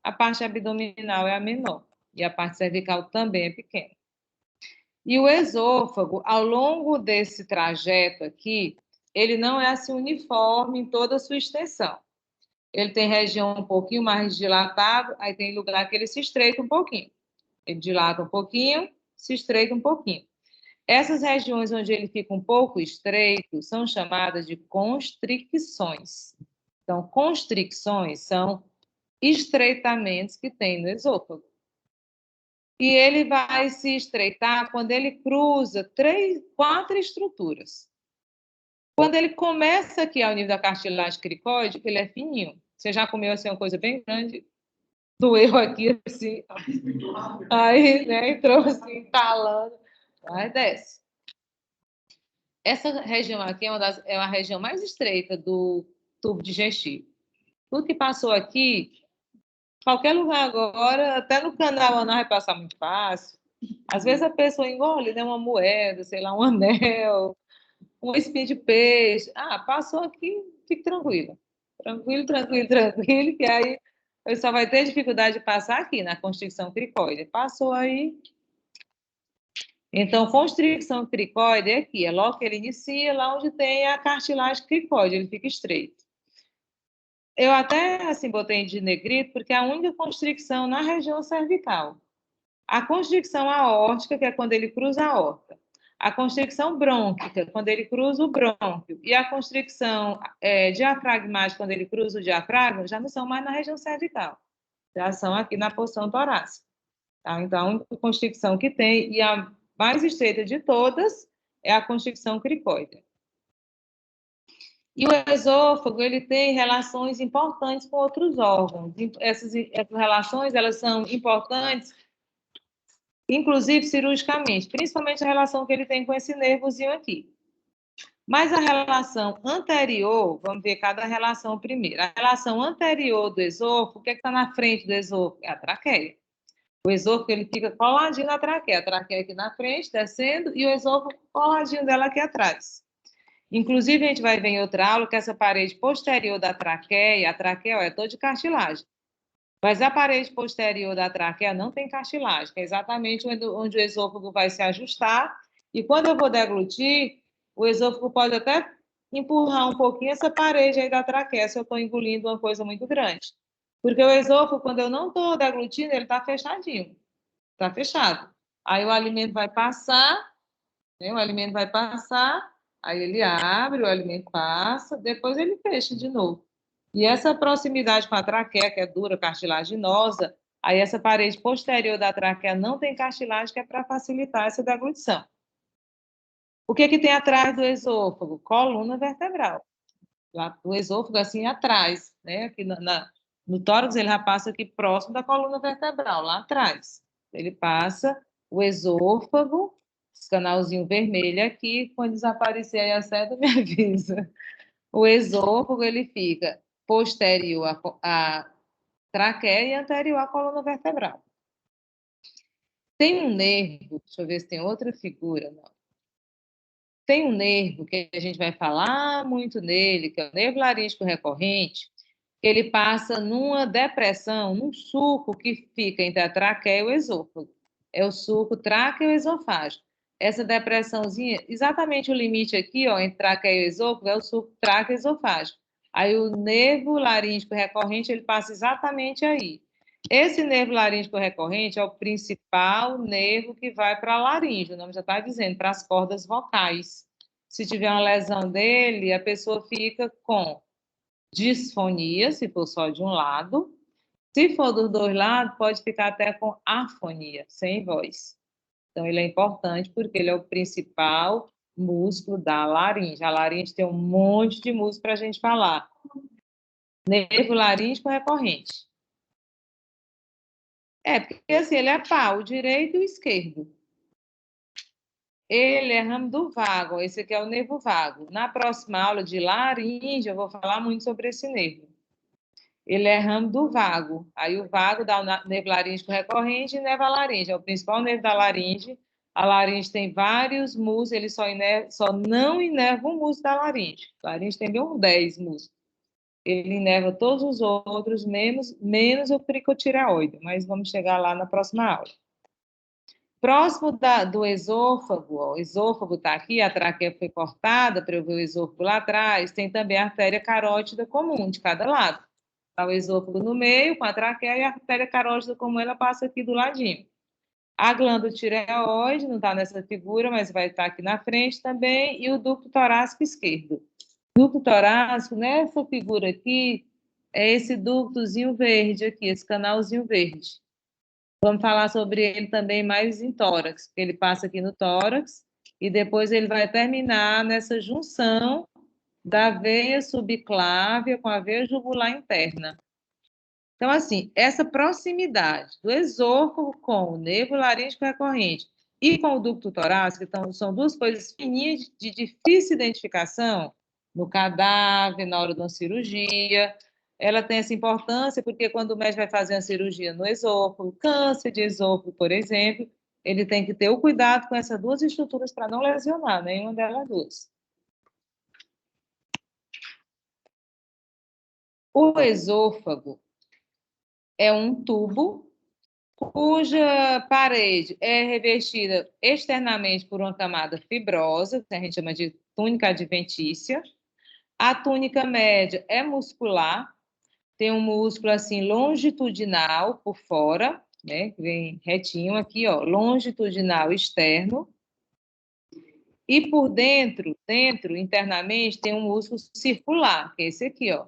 a parte abdominal é a menor. E a parte cervical também é pequena. E o esôfago, ao longo desse trajeto aqui, ele não é assim uniforme em toda a sua extensão. Ele tem região um pouquinho mais dilatada, aí tem lugar que ele se estreita um pouquinho. Ele dilata um pouquinho, se estreita um pouquinho. Essas regiões onde ele fica um pouco estreito são chamadas de constricções. Então, constricções são estreitamentos que tem no esôfago. E ele vai se estreitar quando ele cruza 4 estruturas. Quando ele começa aqui ao nível da cartilagem cricoide, ele é fininho. Você já comeu assim uma coisa bem grande, doeu aqui assim, aí, né, entrou assim, entalando, aí desce. Essa região aqui é uma região mais estreita do tubo digestivo. Tudo que passou aqui, qualquer lugar agora, até no canal anal vai passar muito fácil. Às vezes a pessoa engole, né, uma moeda, sei lá, um anel, um espinho de peixe. Ah, passou aqui, fique tranquila. Tranquilo, tranquilo, tranquilo, que aí ele só vai ter dificuldade de passar aqui na constricção cricoide. Passou aí. Então, constricção cricoide é aqui, é logo que ele inicia, lá onde tem a cartilagem cricoide, ele fica estreito. Eu até, assim, botei de negrito, porque é a única constricção na região cervical. A constricção aórtica, que é quando ele cruza a aorta. A constricção brônquica, quando ele cruza o brônquio. E a constricção diafragmática, quando ele cruza o diafragma, já não são mais na região cervical. Já são aqui na porção torácica. Tá? Então, a única constricção que tem, e a mais estreita de todas, é a constricção cricoide. E o esôfago, ele tem relações importantes com outros órgãos. Essas relações, elas são importantes, inclusive cirurgicamente, principalmente a relação que ele tem com esse nervozinho aqui. Mas a relação anterior, vamos ver cada relação primeiro. A relação anterior do esôfago, o que está na frente do esôfago? É a traqueia. O esôfago, ele fica coladinho na traqueia. A traqueia aqui na frente, descendo, e o esôfago coladinho dela aqui atrás. Inclusive, a gente vai ver em outra aula que essa parede posterior da traqueia, a traqueia é toda de cartilagem. Mas a parede posterior da traqueia não tem cartilagem, que é exatamente onde o esôfago vai se ajustar. E quando eu vou deglutir, o esôfago pode até empurrar um pouquinho essa parede aí da traqueia, se eu estou engolindo uma coisa muito grande. Porque o esôfago, quando eu não estou deglutindo, ele está fechadinho. Está fechado. Aí o alimento vai passar, né? O alimento vai passar, aí ele abre, o alimento passa, depois ele fecha de novo. E essa proximidade com a traqueia, que é dura, cartilaginosa, aí essa parede posterior da traqueia não tem cartilagem, que é para facilitar essa deglutição. O que tem atrás do esôfago? Coluna vertebral. O esôfago, assim, atrás, né? Aqui no tórax, ele já passa aqui próximo da coluna vertebral, lá atrás. Ele passa o esôfago, esse canalzinho vermelho aqui, quando desaparecer aí a seta, me avisa. O esôfago, ele fica posterior à traqueia e anterior à coluna vertebral. Tem um nervo, deixa eu ver se tem outra figura, não. Tem um nervo que a gente vai falar muito nele, que é o nervo laríngico recorrente, que ele passa numa depressão, num sulco que fica entre a traqueia e o esôfago. É o sulco tráqueo-esofágico. Essa depressãozinha, exatamente o limite aqui, ó, entre traqueia e esôfago, é o sulco tráqueo-esofágico. Aí o nervo laríngico recorrente, ele passa exatamente aí. Esse nervo laríngico recorrente é o principal nervo que vai para a laringe, o nome já está dizendo, para as cordas vocais. Se tiver uma lesão dele, a pessoa fica com disfonia, se for só de um lado. Se for dos dois lados, pode ficar até com afonia, sem voz. Então, ele é importante porque ele é o principal músculo da laringe. A laringe tem um monte de músculo para a gente falar. Nervo laríngico recorrente. Porque assim, ele é pá, o direito e o esquerdo. Ele é ramo do vago, esse aqui é o nervo vago. Na próxima aula de laringe, eu vou falar muito sobre esse nervo. Ele é ramo do vago. Aí o vago dá o nervo laríngico recorrente e nervo laringe. É o principal nervo da laringe. A laringe tem vários músculos, ele só não inerva um músculo da laringe. A laringe tem uns 10 músculos. Ele inerva todos os outros, menos o cricotireoide, mas vamos chegar lá na próxima aula. Próximo do esôfago, ó, o esôfago está aqui, a traqueia foi cortada para eu ver o esôfago lá atrás, tem também a artéria carótida comum de cada lado. Está o esôfago no meio, com a traqueia, e a artéria carótida comum, ela passa aqui do ladinho. A glândula tireoide, não está nessa figura, mas vai estar aqui na frente também, e o ducto torácico esquerdo. Ducto torácico, nessa figura aqui, é esse ductozinho verde aqui, esse canalzinho verde. Vamos falar sobre ele também mais em tórax, porque ele passa aqui no tórax, e depois ele vai terminar nessa junção da veia subclávia com a veia jugular interna. Então, assim, essa proximidade do esôfago com o nervo laríngeo recorrente e com o ducto torácico, então, são duas coisas fininhas de difícil identificação no cadáver, na hora de uma cirurgia. Ela tem essa importância porque quando o médico vai fazer uma cirurgia no esôfago, câncer de esôfago, por exemplo, ele tem que ter o cuidado com essas duas estruturas para não lesionar nenhuma delas duas. O esôfago é um tubo cuja parede é revestida externamente por uma camada fibrosa, que a gente chama de túnica adventícia. A túnica média é muscular, tem um músculo assim longitudinal por fora, né, que vem retinho aqui, ó, longitudinal externo. E por dentro, internamente, tem um músculo circular, que é esse aqui, ó.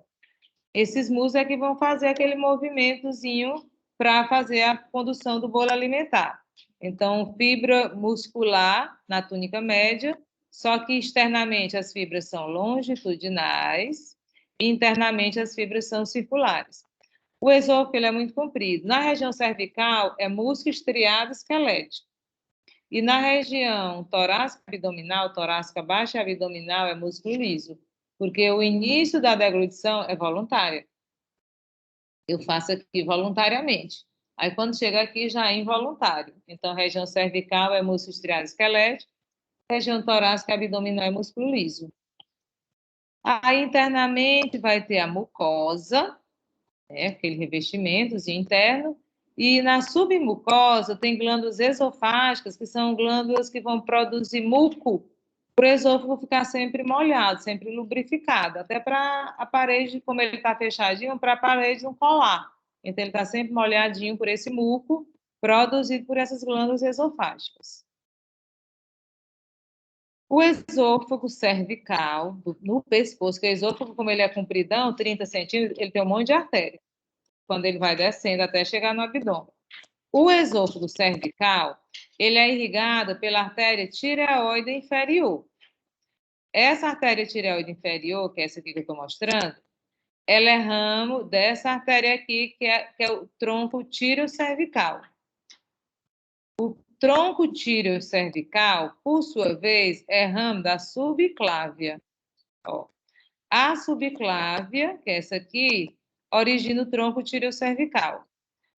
Esses músculos é que vão fazer aquele movimentozinho para fazer a condução do bolo alimentar. Então, fibra muscular na túnica média, só que externamente as fibras são longitudinais e internamente as fibras são circulares. O esôfago ele é muito comprido. Na região cervical é músculo estriado esquelético. E na região torácica abdominal, torácica baixa e abdominal é músculo liso, porque o início da deglutição é voluntária. Eu faço aqui voluntariamente. Aí, quando chega aqui, já é involuntário. Então, região cervical é músculo estriado esquelético, região torácica abdominal é músculo liso. Aí, internamente, vai ter a mucosa, né, aquele revestimento interno, e na submucosa tem glândulas esofágicas, que são glândulas que vão produzir muco para o esôfago ficar sempre molhado, sempre lubrificado, até para a parede, como ele está fechadinho, para a parede não colar. Então, ele está sempre molhadinho por esse muco produzido por essas glândulas esofágicas. O esôfago cervical, no pescoço, que o esôfago, como ele é compridão, 30 centímetros, ele tem um monte de artéria, quando ele vai descendo até chegar no abdômen. O esôfago cervical, ele é irrigado pela artéria tireoide inferior. Essa artéria tireoide inferior, que é essa aqui que eu estou mostrando, ela é ramo dessa artéria aqui, que é o tronco tireocervical. O tronco tireocervical, por sua vez, é ramo da subclávia. Ó. A subclávia, que é essa aqui, origina o tronco tireocervical.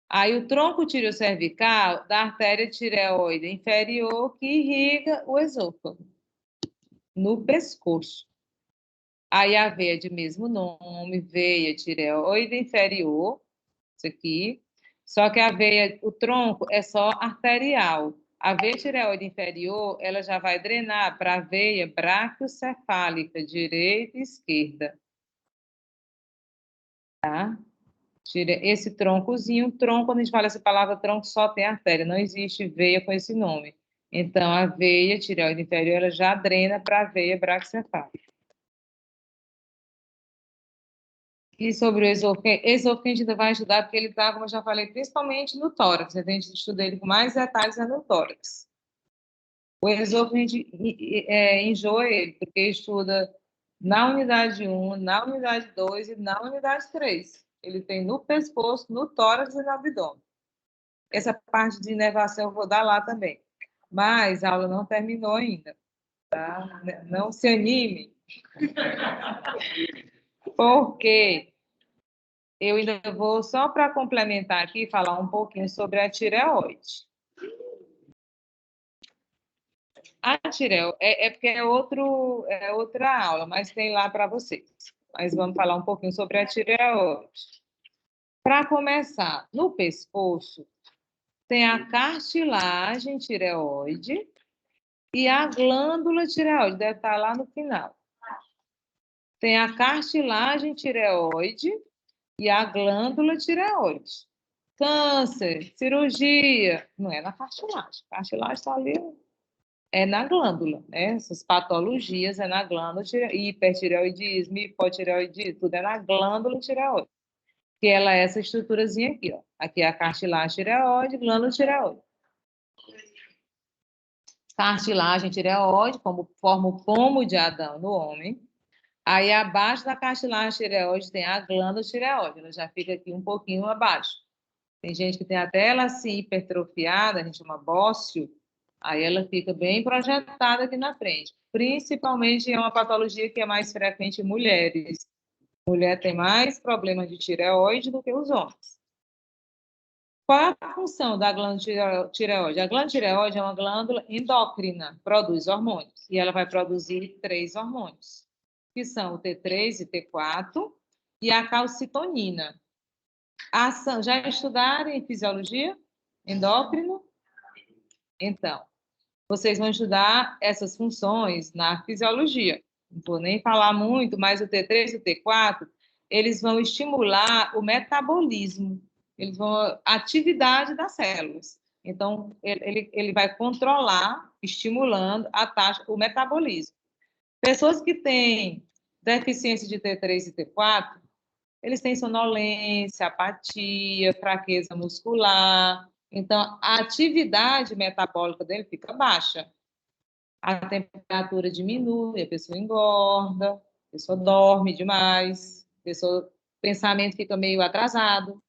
Aí o tronco tireocervical da artéria tireoide inferior que irriga o esôfago, no pescoço. Aí a veia de mesmo nome, veia tireoide inferior, isso aqui. Só que a veia, o tronco é só arterial. A veia tireoide inferior, ela já vai drenar para a veia braquiocefálica, direita e esquerda. Tá? Esse troncozinho, tronco, quando a gente fala essa palavra tronco, só tem artéria, não existe veia com esse nome. Então, a veia tireoide inferior, ela já drena para a veia braquiocefálica. E sobre o esôfago a gente ainda vai estudar, porque ele está, como eu já falei, principalmente no tórax. A gente estuda ele com mais detalhes no tórax. O esôfago a gente enjoa ele, porque estuda na unidade 1, na unidade 2 e na unidade 3. Ele tem no pescoço, no tórax e no abdômen. Essa parte de inervação eu vou dar lá também. Mas a aula não terminou ainda. Tá? Não se anime. Porque eu ainda vou, só para complementar aqui, falar um pouquinho sobre a tireoide. A tireoide é porque é outra aula, mas tem lá para vocês. Mas vamos falar um pouquinho sobre a tireoide. Para começar, no pescoço, tem a cartilagem tireoide e a glândula tireoide, deve estar lá no final. Tem a cartilagem tireoide e a glândula tireoide. Câncer, cirurgia, não é na cartilagem. A cartilagem está ali, é na glândula, né? Essas patologias é na glândula, hipertireoidismo, hipotireoidismo, tudo é na glândula tireoide. Que ela é essa estruturazinha aqui, ó. Aqui é a cartilagem tireoide, glândula tireoide. Cartilagem tireoide, como forma o pomo de Adão no homem. Aí, abaixo da cartilagem tireoide, tem a glândula tireoide. Ela já fica aqui um pouquinho abaixo. Tem gente que tem até ela assim hipertrofiada, a gente chama bócio, aí ela fica bem projetada aqui na frente. Principalmente é uma patologia que é mais frequente em mulheres. Mulher tem mais problemas de tireoide do que os homens. Qual é a função da glândula tireoide? A glândula tireoide é uma glândula endócrina, produz hormônios, e ela vai produzir 3 hormônios, que são o T3 e T4 e a calcitonina. A ação, já estudaram em fisiologia? Endócrino? Então, vocês vão estudar essas funções na fisiologia. Não vou nem falar muito, mas o T3 e o T4, eles vão estimular o metabolismo, eles vão a atividade das células. Então, ele vai controlar, estimulando a taxa, o metabolismo. Pessoas que têm deficiência de T3 e T4, eles têm sonolência, apatia, fraqueza muscular. Então, a atividade metabólica dele fica baixa. A temperatura diminui, a pessoa engorda, a pessoa dorme demais, o pensamento fica meio atrasado.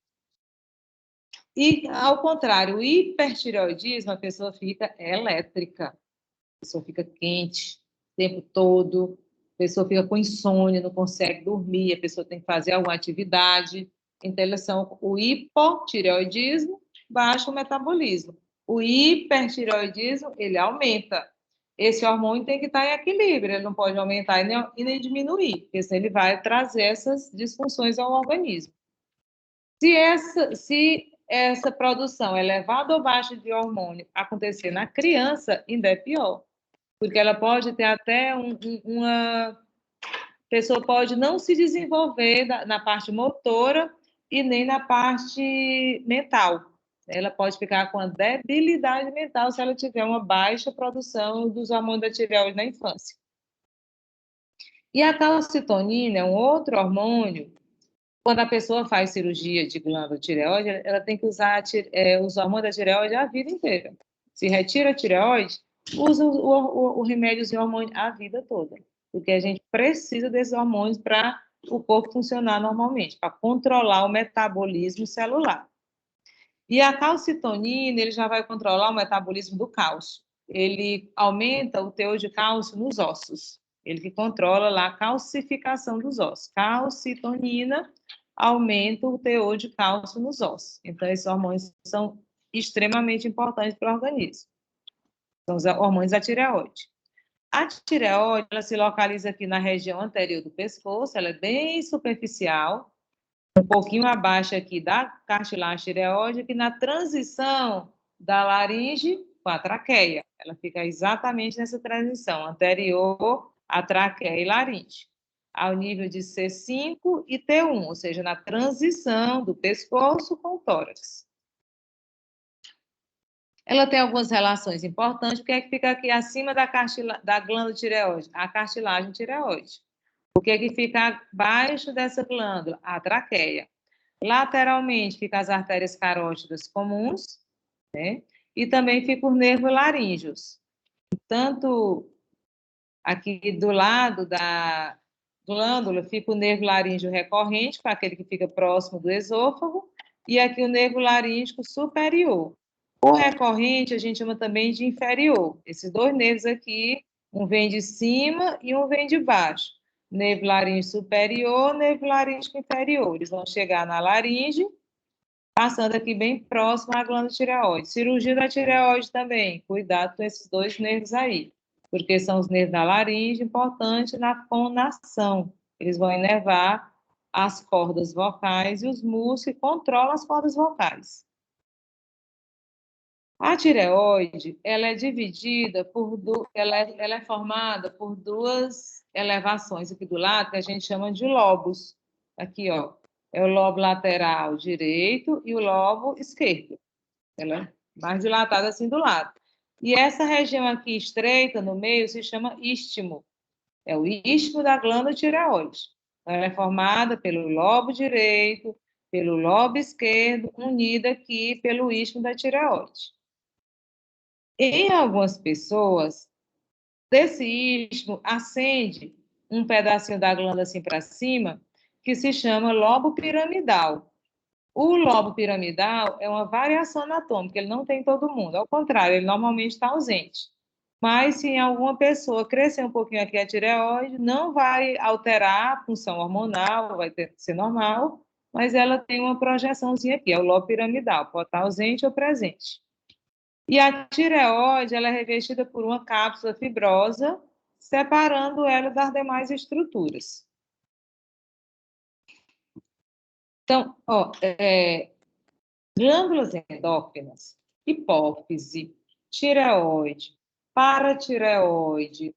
E, ao contrário, o hipertireoidismo, a pessoa fica elétrica, a pessoa fica quente o tempo todo, a pessoa fica com insônia, não consegue dormir, a pessoa tem que fazer alguma atividade. Então, eles são o hipotireoidismo, baixa o metabolismo. O hipertireoidismo, ele aumenta. Esse hormônio tem que estar em equilíbrio, ele não pode aumentar e nem diminuir, porque senão ele vai trazer essas disfunções ao organismo. Se essa produção elevada ou baixa de hormônio acontecer na criança, ainda é pior, porque ela pode ter até uma pessoa pode não se desenvolver na parte motora e nem na parte mental. Ela pode ficar com a debilidade mental se ela tiver uma baixa produção dos hormônios da tireoide na infância. E a calcitonina é um outro hormônio. Quando a pessoa faz cirurgia de glândula tireoide, ela tem que usar os hormônios da tireoide a vida inteira. Se retira a tireoide, usa o remédio e o hormônio a vida toda. Porque a gente precisa desses hormônios para o corpo funcionar normalmente, para controlar o metabolismo celular. E a calcitonina, ele já vai controlar o metabolismo do cálcio. Ele aumenta o teor de cálcio nos ossos. Ele que controla lá a calcificação dos ossos. Calcitonina aumenta o teor de cálcio nos ossos. Então, esses hormônios são extremamente importantes para o organismo. São os hormônios da tireoide. A tireoide, ela se localiza aqui na região anterior do pescoço, ela é bem superficial, um pouquinho abaixo aqui da cartilagem tireoide, aqui na transição da laringe com a traqueia. Ela fica exatamente nessa transição, anterior à traqueia e laringe, ao nível de C5 e T1, ou seja, na transição do pescoço com o tórax. Ela tem algumas relações importantes, porque é que fica aqui acima da glândula tireoide? A cartilagem tireoide. O que é que fica abaixo dessa glândula? A traqueia. Lateralmente fica as artérias carótidas comuns, né? E também fica os nervos laríngeos. Tanto aqui do lado da glândula fica o nervo laríngeo recorrente, que é aquele que fica próximo do esôfago, e aqui o nervo laríngeo superior. O recorrente a gente chama também de inferior. Esses dois nervos aqui, um vem de cima e um vem de baixo. Nervo laríngeo superior, nervo laríngeo inferior. Eles vão chegar na laringe, passando aqui bem próximo à glândula tireoide. Cirurgia da tireoide também, cuidado com esses dois nervos aí, porque são os nervos da laringe, importante na fonação. Eles vão inervar as cordas vocais e os músculos que controlam as cordas vocais. A tireoide, ela é dividida ela é formada por duas elevações aqui do lado, que a gente chama de lobos. Aqui, ó, é o lobo lateral direito e o lobo esquerdo. Ela é mais dilatada assim do lado. E essa região aqui estreita no meio se chama istmo. É o istmo da glândula tireoide. Ela é formada pelo lobo direito, pelo lobo esquerdo, unida aqui pelo istmo da tireoide. Em algumas pessoas, desse istmo ascende um pedacinho da glândula assim para cima, que se chama lobo piramidal. O lobo piramidal é uma variação anatômica, ele não tem em todo mundo. Ao contrário, ele normalmente está ausente. Mas se em alguma pessoa crescer um pouquinho aqui a tireoide, não vai alterar a função hormonal, vai ser normal, mas ela tem uma projeçãozinha aqui, é o lobo piramidal, pode estar ausente ou presente. E a tireoide, ela é revestida por uma cápsula fibrosa, separando ela das demais estruturas. Então, glândulas endócrinas, hipófise, tireoide, paratireoide,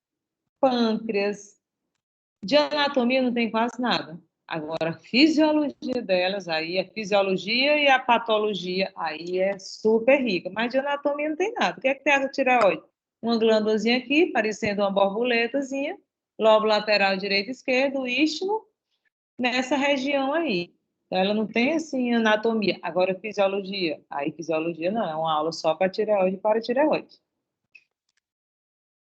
pâncreas, de anatomia não tem quase nada. Agora, a fisiologia delas, aí a fisiologia e a patologia, aí é super rica. Mas de anatomia não tem nada. O que é que tem a tireoide? Uma glândulazinha aqui, parecendo uma borboletazinha, lobo lateral direito e esquerdo, o istmo, nessa região aí. Então, ela não tem, assim, anatomia. Agora, fisiologia. Aí, fisiologia não, é uma aula só para tireoide e paratireoide.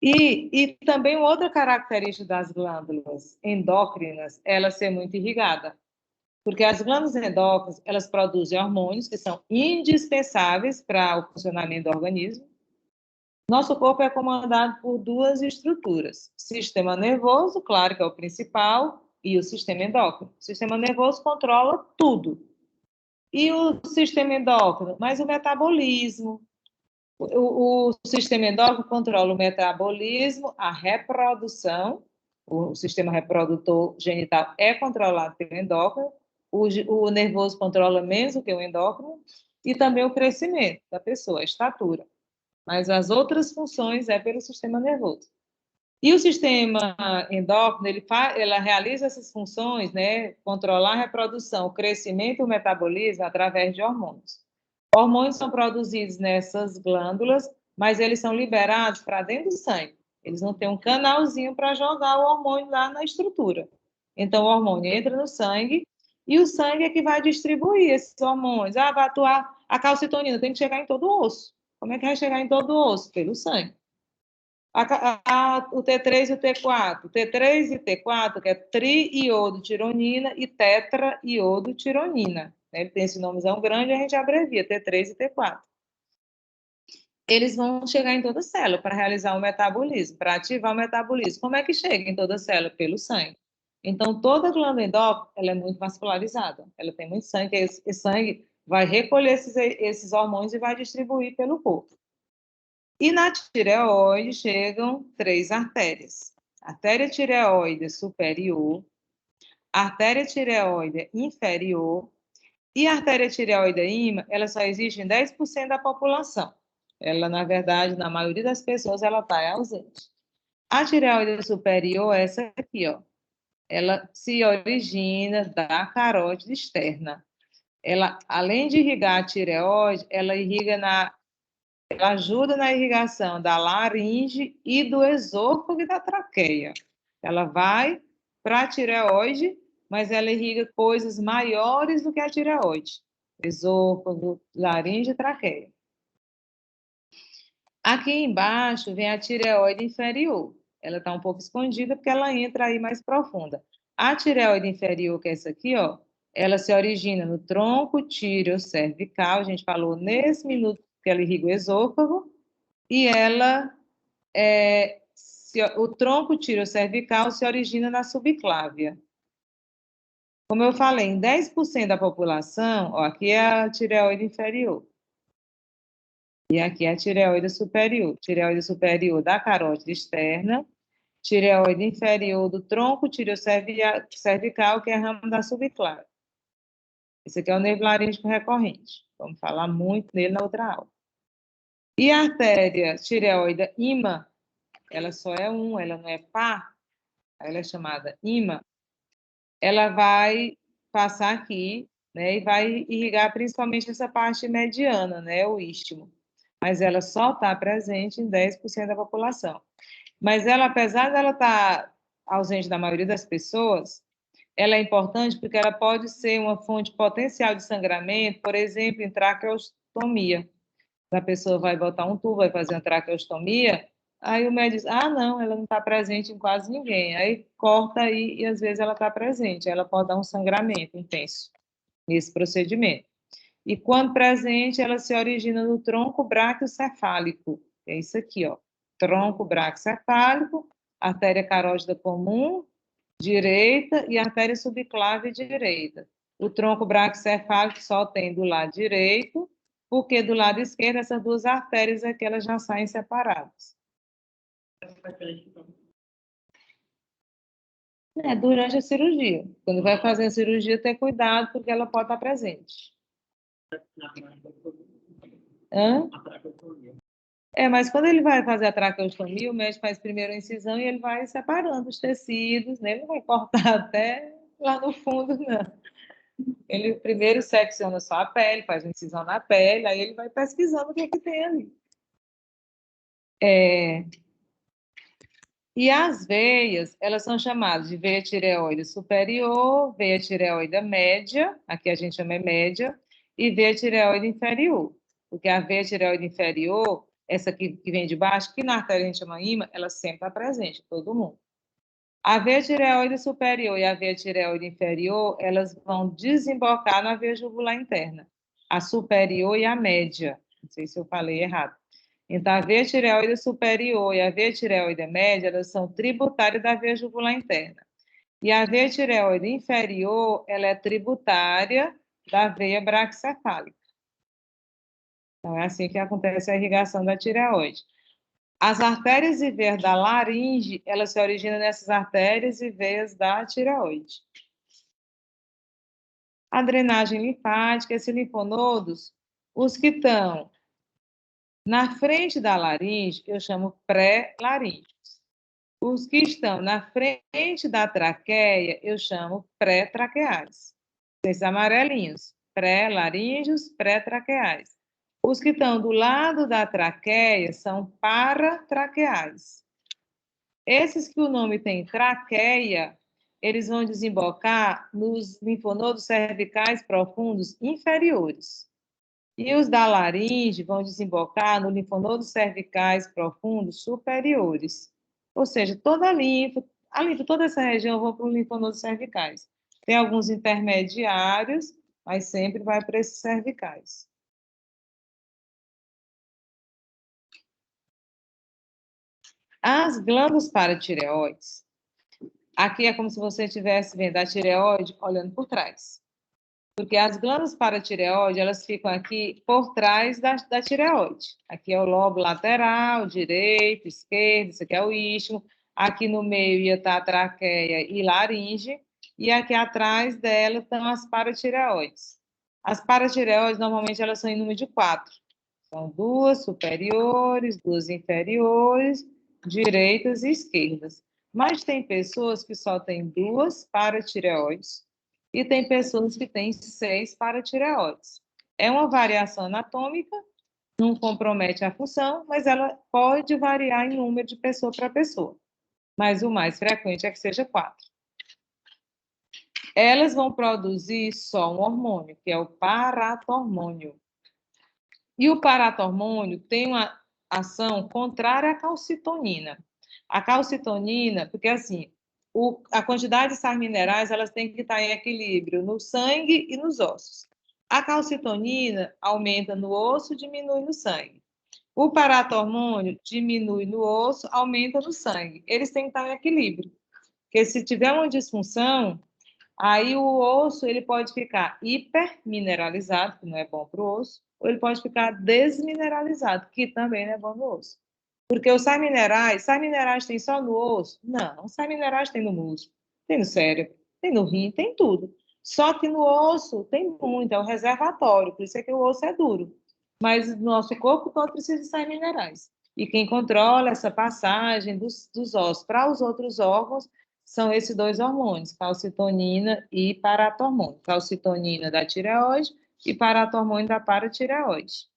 E também outra característica das glândulas endócrinas é ela ser muito irrigada. Porque as glândulas endócrinas, elas produzem hormônios que são indispensáveis para o funcionamento do organismo. Nosso corpo é comandado por duas estruturas. Sistema nervoso, claro que é o principal, e o sistema endócrino. O sistema nervoso controla tudo. E o sistema endócrino? Mas o metabolismo. O sistema endócrino controla o metabolismo, a reprodução, o sistema reprodutor genital é controlado pelo endócrino, o nervoso controla menos do que o endócrino, e também o crescimento da pessoa, a estatura. Mas as outras funções é pelo sistema nervoso. E o sistema endócrino, ela realiza essas funções, né? Controlar a reprodução, o crescimento e o metabolismo através de hormônios. Hormônios são produzidos nessas glândulas, mas eles são liberados para dentro do sangue. Eles não têm um canalzinho para jogar o hormônio lá na estrutura. Então, o hormônio entra no sangue e o sangue é que vai distribuir esses hormônios. Ah, vai atuar a calcitonina, tem que chegar em todo o osso. Como é que vai chegar em todo o osso? Pelo sangue. O T3 e o T4. O T3 e T4, que é triiodotironina e tetraiodotironina. Ele tem esse nomezão grande, a gente abrevia T3 e T4. Eles vão chegar em toda célula para realizar o metabolismo, para ativar o metabolismo. Como é que chega em toda célula? Pelo sangue. Então, toda glândula endócrina, ela é muito vascularizada. Ela tem muito sangue, esse sangue vai recolher esses hormônios e vai distribuir pelo corpo. E na tireoide chegam 3 artérias. Artéria tireoide superior, artéria tireoide inferior e a artéria tireoide íma, ela só existe em 10% da população. Ela, na verdade, na maioria das pessoas, ela está ausente. A tireoide superior é essa aqui, ó. Ela se origina da carótide externa. Ela, além de irrigar a tireoide, ela ajuda na irrigação da laringe e do esôfago e da traqueia. Ela vai para a tireoide, mas ela irriga coisas maiores do que a tireoide. Esôfago, laringe e traqueia. Aqui embaixo vem a tireoide inferior. Ela está um pouco escondida porque ela entra aí mais profunda. A tireoide inferior, que é essa aqui, ó, ela se origina no tronco tireocervical. A gente falou nesse minuto que ela irriga o esôfago. E ela, o tronco tireocervical se origina na subclávia. Como eu falei, em 10% da população, ó, aqui é a tireoide inferior. E aqui é a tireoide superior. Tireoide superior da carótide externa, tireoide inferior do tronco tireocervical, que é a rama da subclávia. Esse aqui é o nervo laríngico recorrente. Vamos falar muito nele na outra aula. E a artéria tireoide íma, ela só é ela não é par, ela é chamada íma, ela vai passar aqui, né, e vai irrigar principalmente essa parte mediana, né, o istmo. Mas ela só está presente em 10% da população. Mas ela, apesar dela estar ausente da maioria das pessoas, ela é importante porque ela pode ser uma fonte potencial de sangramento, por exemplo, em traqueostomia. A pessoa vai botar um tubo, vai fazer uma traqueostomia, Aí o médico diz, ah, não, ela não está presente em quase ninguém. Aí corta aí e às vezes ela está presente. Ela pode dar um sangramento intenso nesse procedimento. E quando presente, ela se origina no tronco braquiocefálico. É isso aqui, ó. Tronco braquiocefálico, artéria carótida comum, direita e artéria subclave direita. O tronco braquiocefálico só tem do lado direito, porque do lado esquerdo essas duas artérias aqui elas já saem separadas. É, durante a cirurgia. Quando vai fazer a cirurgia, ter cuidado, porque ela pode estar presente. Hã? É, mas quando ele vai fazer a traqueostomia, o médico faz primeiro a incisão e ele vai separando os tecidos, né? Ele não vai cortar até lá no fundo, não. Ele primeiro secciona só a pele, faz uma incisão na pele, aí ele vai pesquisando o que é que tem ali. E as veias, elas são chamadas de veia tireoide superior, veia tireoide média, aqui a gente chama média, e veia tireoide inferior. Porque a veia tireoide inferior, essa que vem de baixo, que na artéria a gente chama ímã, ela sempre está presente, todo mundo. A veia tireoide superior e a veia tireoide inferior, elas vão desembocar na veia jugular interna. A superior e a média. Não sei se eu falei errado. Então, a veia tireoide superior e a veia tireoide média, elas são tributárias da veia jugular interna. E a veia tireoide inferior, ela é tributária da veia braquicefálica. Então, é assim que acontece a irrigação da tireoide. As artérias e veias da laringe, elas se originam nessas artérias e veias da tireoide. A drenagem linfática, esses linfonodos, os que estão na frente da laringe, eu chamo pré-laringe. Os que estão na frente da traqueia, eu chamo pré-traqueais. Esses amarelinhos, pré-laríngeos, pré-traqueais. Os que estão do lado da traqueia são paratraqueais. Esses que o nome tem traqueia, eles vão desembocar nos linfonodos cervicais profundos inferiores. E os da laringe vão desembocar no linfonodos cervicais profundos superiores. Ou seja, toda a linfa, toda essa região vai para os linfonodos cervicais. Tem alguns intermediários, mas sempre vai para esses cervicais. As glândulas paratireoides, aqui é como se você estivesse vendo a tireoide olhando por trás. Porque as glândulas paratireoide, elas ficam aqui por trás da tireoide. Aqui é o lobo lateral, direito, esquerdo, isso aqui é o istmo. Aqui no meio ia estar a traqueia e laringe. E aqui atrás dela estão as paratireoides. As paratireoides, normalmente, elas são em número de 4. São 2 superiores, 2 inferiores, direitas e esquerdas. Mas tem pessoas que só têm 2 paratireoides e tem pessoas que têm 6 paratireoides. É uma variação anatômica, não compromete a função, mas ela pode variar em número de pessoa para pessoa. Mas o mais frequente é que seja 4. Elas vão produzir só um hormônio, que é o paratormônio. E o paratormônio tem uma ação contrária à calcitonina. A calcitonina, porque assim, a quantidade de sais minerais elas têm que estar em equilíbrio no sangue e nos ossos. A calcitonina aumenta no osso, diminui no sangue. O paratormônio diminui no osso, aumenta no sangue. Eles têm que estar em equilíbrio. Porque se tiver uma disfunção, aí o osso ele pode ficar hipermineralizado, que não é bom para o osso, ou ele pode ficar desmineralizado, que também não é bom no osso. Porque os sais minerais tem só no osso? Não, os sais minerais tem no músculo, tem no cérebro, tem no rim, tem tudo. Só que no osso tem muito, é o reservatório, por isso é que o osso é duro. Mas o nosso corpo todo precisa de sais minerais. E quem controla essa passagem dos ossos para os outros órgãos são esses 2 hormônios, calcitonina e paratormônio. Calcitonina da tireoide e paratormônio da paratireoide.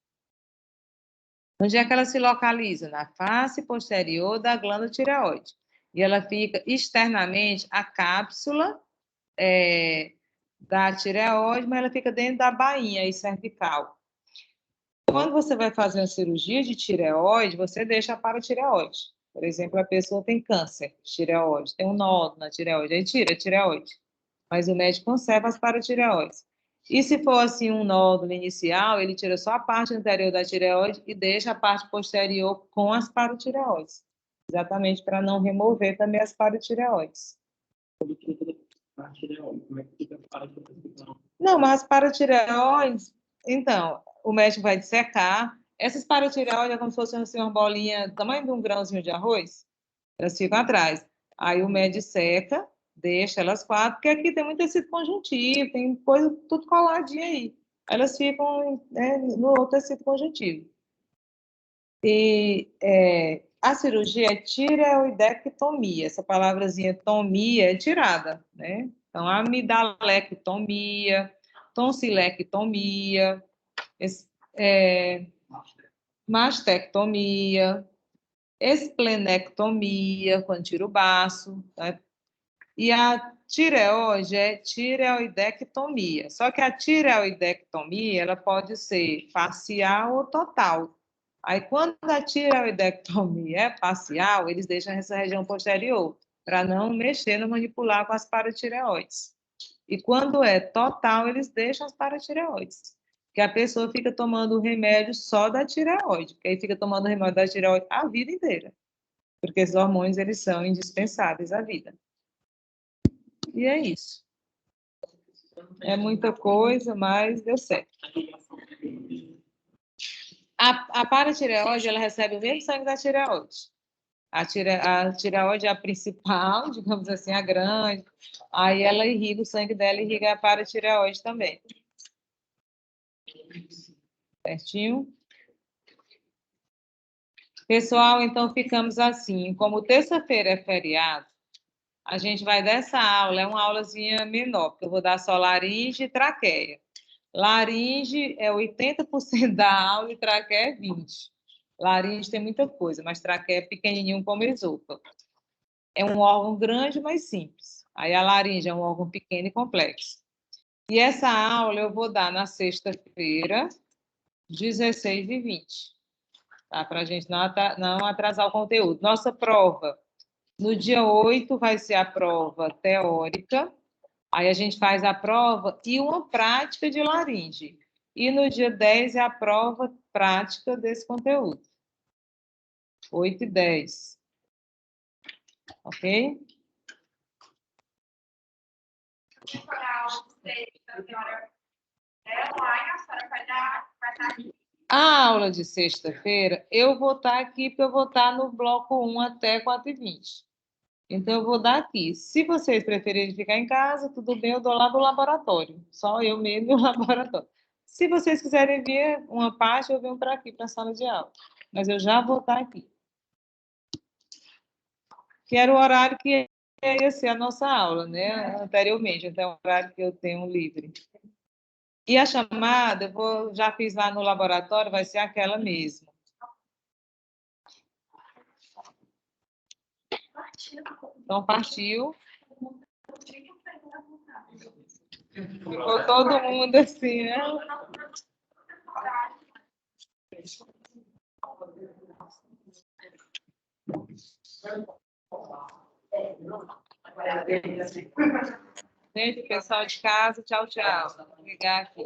Onde é que ela se localiza? Na face posterior da glândula tireoide. E ela fica externamente, a cápsula da tireoide, mas ela fica dentro da bainha cervical. Quando você vai fazer uma cirurgia de tireoide, você deixa a paratireoide. Por exemplo, a pessoa tem câncer de tireoide, tem um nódulo na tireoide, aí tira a tireoide. Mas o médico conserva as paratireoides. E se for assim um nódulo inicial, ele tira só a parte anterior da tireoide e deixa a parte posterior com as paratireoides. Exatamente para não remover também as paratireoides. Como é que fica a paratireoide? Não, mas as paratireoides, então, o médico vai dissecar. Essas paratireoides é como se fosse assim, uma bolinha do tamanho de um grãozinho de arroz. Elas ficam atrás. Aí o médico seca, deixa elas quatro, porque aqui tem muito tecido conjuntivo, tem coisa tudo coladinha aí. Elas ficam, né, no outro tecido conjuntivo. E a cirurgia é tireoidectomia. Essa palavrazinha tomia é tirada, né? Então, amidalectomia, tonsilectomia, mastectomia, esplenectomia, quando tira o baço, né? E a tireoide é tireoidectomia. Só que a tireoidectomia, ela pode ser parcial ou total. Aí, quando a tireoidectomia é parcial, eles deixam essa região posterior, para não mexer, não manipular com as paratireoides. E quando é total, eles deixam as paratireoides. Que a pessoa fica tomando o remédio só da tireoide, porque aí fica tomando o remédio da tireoide a vida inteira. Porque esses hormônios, eles são indispensáveis à vida. E é isso. É muita coisa, mas deu certo. A paratireoide, ela recebe o mesmo sangue da tireoide. A tireoide é a principal, digamos assim, a grande. Aí ela irriga, o sangue dela irriga a paratireoide também. Certinho? Pessoal, então ficamos assim. Como terça-feira é feriado, a gente vai dessa aula, é uma aulazinha menor, porque eu vou dar só laringe e traqueia. Laringe é 80% da aula e traqueia é 20%. Laringe tem muita coisa, mas traqueia é pequenininho como esôfago. É um órgão grande, mas simples. Aí a laringe é um órgão pequeno e complexo. E essa aula eu vou dar na sexta-feira, 16 e 20. Tá? Para a gente não atrasar o conteúdo. Nossa prova, no dia 8 vai ser a prova teórica. Aí a gente faz a prova e uma prática de laringe. E no dia 10 é a prova prática desse conteúdo. 8 e 10. Ok? A aula de sexta-feira, eu vou estar aqui, porque eu vou estar no bloco 1 até 4h20. Então, eu vou dar aqui. Se vocês preferirem ficar em casa, tudo bem, eu dou lá do laboratório. Só eu mesmo e o laboratório. Se vocês quiserem vir uma parte, eu venho para aqui, para a sala de aula. Mas eu já vou estar aqui. Que era o horário que ia ser a nossa aula, né? Anteriormente. Então, é o horário que eu tenho livre. E a chamada, já fiz lá no laboratório, vai ser aquela mesmo. Então, partiu. Ficou todo mundo assim, né? Gente, pessoal de casa, tchau, tchau. Vou ligar aqui.